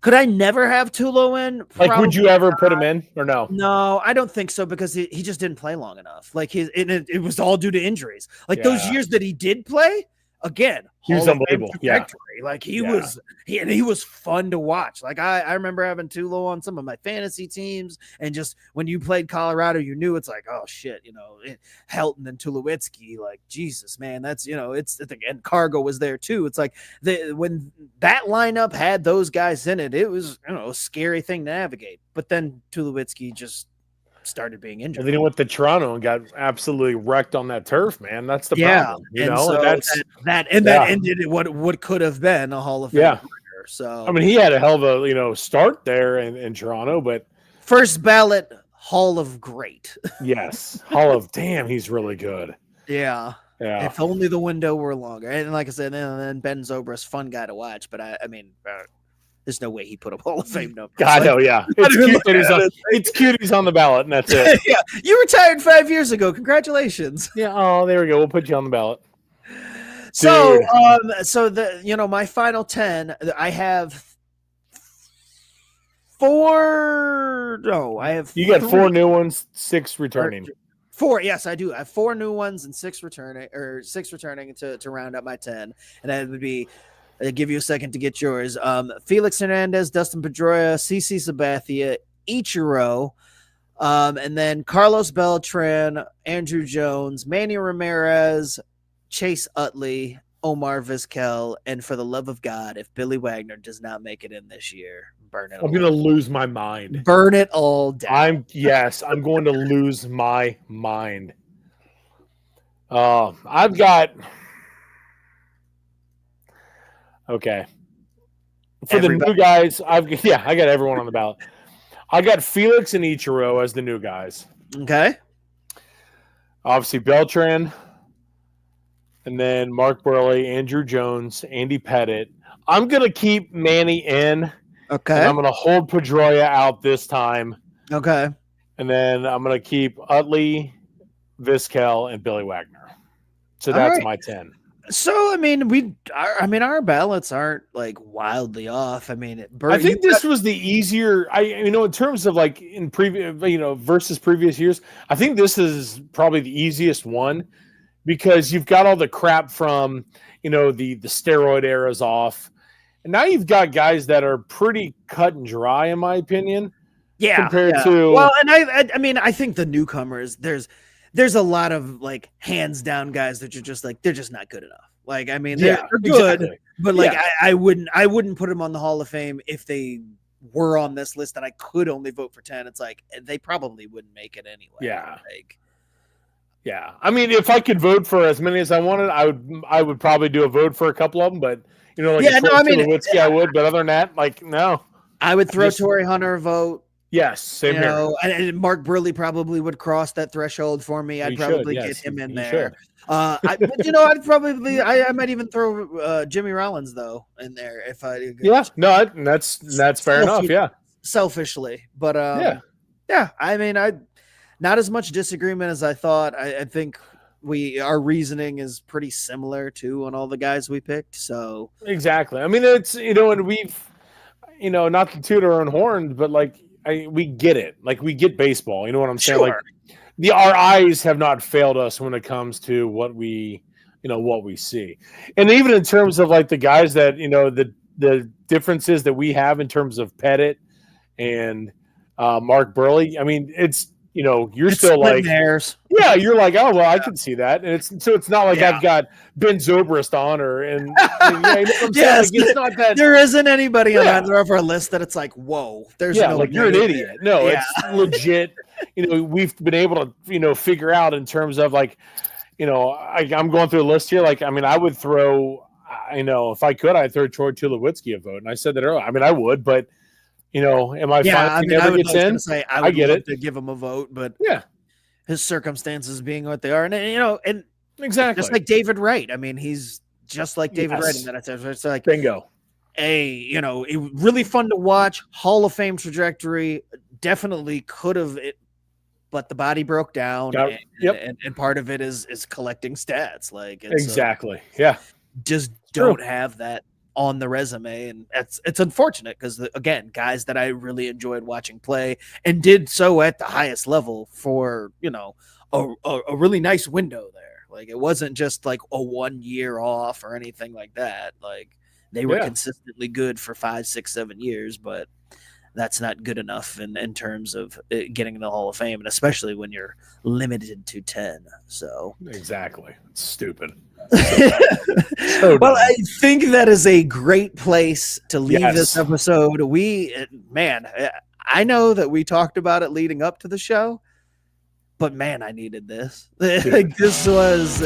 Could I never have Tulo in? Like, would you ever put him in or no? No, I don't think so because he just didn't play long enough. Like it was all due to injuries. Like those years that he did play, again, he was unbelievable. Yeah, like he was fun to watch. Like I remember having Tulo on some of my fantasy teams, and just when you played Colorado, you knew it's like, oh shit, Helton and Tulowitzki, like Jesus, man, that's and Cargo was there too. It's like when that lineup had those guys in it, it was a scary thing to navigate. But then Tulowitzki just started being injured. And then he went to Toronto and got absolutely wrecked on that turf, man. That's the problem. That ended what could have been a Hall of Fame career. So I mean, he had a hell of a start there in Toronto, but first ballot Hall of Great. Yes. Hall of damn, he's really good. Yeah. If only the window were longer. And like I said, and then Ben Zobrist, fun guy to watch, but I mean there's no way he put a Hall of Fame number. I know, yeah. It's cute he's on the ballot, and that's it. Yeah, you retired 5 years ago. Congratulations. Yeah. Oh, there we go. We'll put you on the ballot. So, my final 10, I have four. No, I have. You got 4 new ones, 6 returning. 4, yes, I do. I have 4 new ones and 6 returning to round up my 10, and that would be. I'll give you a second to get yours. Felix Hernandez, Dustin Pedroia, CC Sabathia, Ichiro, and then Carlos Beltran, Andrew Jones, Manny Ramirez, Chase Utley, Omar Vizquel, and for the love of God, if Billy Wagner does not make it in this year, burn it. I'm going to lose my mind. Burn it all down. I'm going to lose my mind. I've got. Okay. For the new guys, I got everyone on the ballot. I got Felix and Ichiro as the new guys. Okay. Obviously Beltran, and then Mark Burley, Andrew Jones, Andy Pettit. I'm gonna keep Manny in. Okay. And I'm gonna hold Pedroia out this time. Okay. And then I'm gonna keep Utley, Vizquel, and Billy Wagner. So that's my 10. So I mean, our ballots aren't like wildly off. I mean, I think this was the easier. In terms of like in previous, versus previous years, I think this is probably the easiest one because you've got all the crap from the steroid eras off, and now you've got guys that are pretty cut and dry, in my opinion. Yeah, compared to and I think the newcomers there's a lot of like hands down guys that you're just like they're just not good enough. Like I mean they're good, exactly. But like I wouldn't put them on the Hall of Fame if they were on this list and I could only vote for 10. It's like they probably wouldn't make it anyway. Yeah. Yeah. I mean, if I could vote for as many as I wanted, I would probably do a vote for a couple of them, but Tulowitzki, I would, but other than that, like no. I would throw Torrey Hunter a vote. Yes, same here. And Mark Burley probably would cross that threshold for me. I'd probably get him in there. I'd probably I might even throw Jimmy Rollins though in there if I. Yeah, no, that's fair enough. Yeah, selfishly, but yeah. I mean, not as much disagreement as I thought. I think our reasoning is pretty similar too on all the guys we picked. So exactly. I mean, it's and we've not to toot our own horn, but like we get it. Like we get baseball. You know what I'm saying? Sure. Like our eyes have not failed us when it comes to what we see, and even in terms of like the guys that the differences that we have in terms of Pettit and Mark Burley. I mean, it's it's still like hairs. Yeah, you're like, oh well, I can see that, and it's not like I've got Ben Zobrist on her, and yes, like, it's not that there isn't anybody on either of our list that it's like, whoa, there's no like you're an idiot. No, it's legit. We've been able to figure out in terms of like, I'm going through a list here. Like, I mean, I would throw, if I could, I'd throw Troy Tulowitzki a vote, and I said that earlier. I mean, I would, but am I fine if he never gets in? I get it. To give him a vote, but his circumstances being what they are, and exactly just like David Wright. I mean, he's just like David Wright in that. It's like bingo. It really fun to watch. Hall of Fame trajectory. Definitely could have it, but the body broke down. And part of it is collecting stats. Like exactly. Just don't have that on the resume, and it's unfortunate because again, guys that I really enjoyed watching play and did so at the highest level for a really nice window there. Like it wasn't just like a 1 year off or anything like that. Like they were consistently good for 5, 6, 7 years, but that's not good enough in terms of getting in the Hall of Fame, and especially when you're limited to 10. So exactly, it's stupid. Well, I think that is a great place to leave this episode. I know that we talked about it leading up to the show, but man, I needed this. Like this was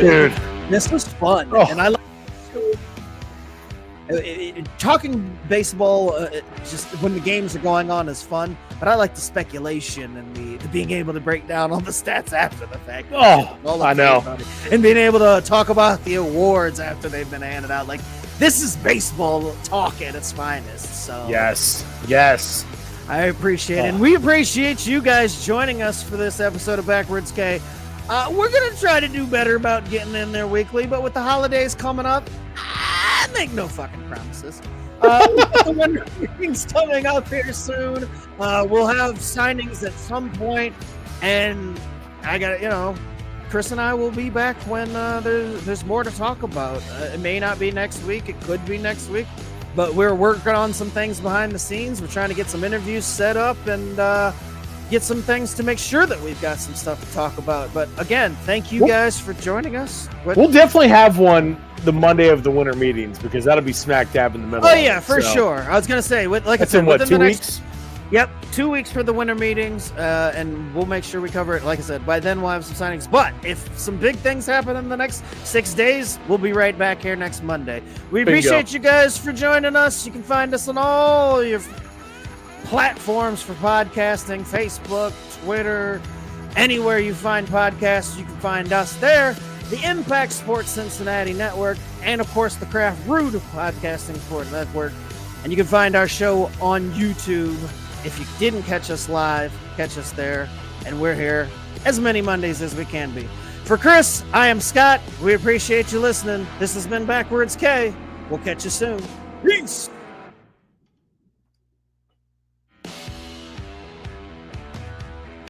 fun, and I like talking baseball. Just when the games are going on is fun, but I like the speculation and the being able to break down all the stats after the fact. I know, and being able to talk about the awards after they've been handed out. Like this is baseball talk at its finest. So yes, I appreciate it, and we appreciate you guys joining us for this episode of Backwards K. We're gonna try to do better about getting in there weekly, but with the holidays coming up, I make no fucking promises. The Wonder Meetings coming up here soon. We'll have signings at some point, and I got Chris and I will be back when there's more to talk about. It may not be next week. It could be next week, but we're working on some things behind the scenes. We're trying to get some interviews set up and get some things to make sure that we've got some stuff to talk about. But again, thank you guys for joining us. We'll definitely have one the Monday of the winter meetings because that'll be smack dab in the middle. Oh yeah, for sure. I was gonna say, like I said, in 2 weeks. Yep, 2 weeks for the winter meetings, and we'll make sure we cover it. Like I said, by then we'll have some signings. But if some big things happen in the next 6 days, we'll be right back here next Monday. We appreciate you guys for joining us. You can find us on all your platforms for podcasting: Facebook, Twitter, anywhere you find podcasts, you can find us there. The Impact Sports Cincinnati Network, and of course the Craft Brewed Podcasting Sport Network. And you can find our show on YouTube. If you didn't catch us live, catch us there. And we're here as many Mondays as we can be. For Chris, I am Scott. We appreciate you listening. This has been Backwards K. We'll catch you soon. Peace.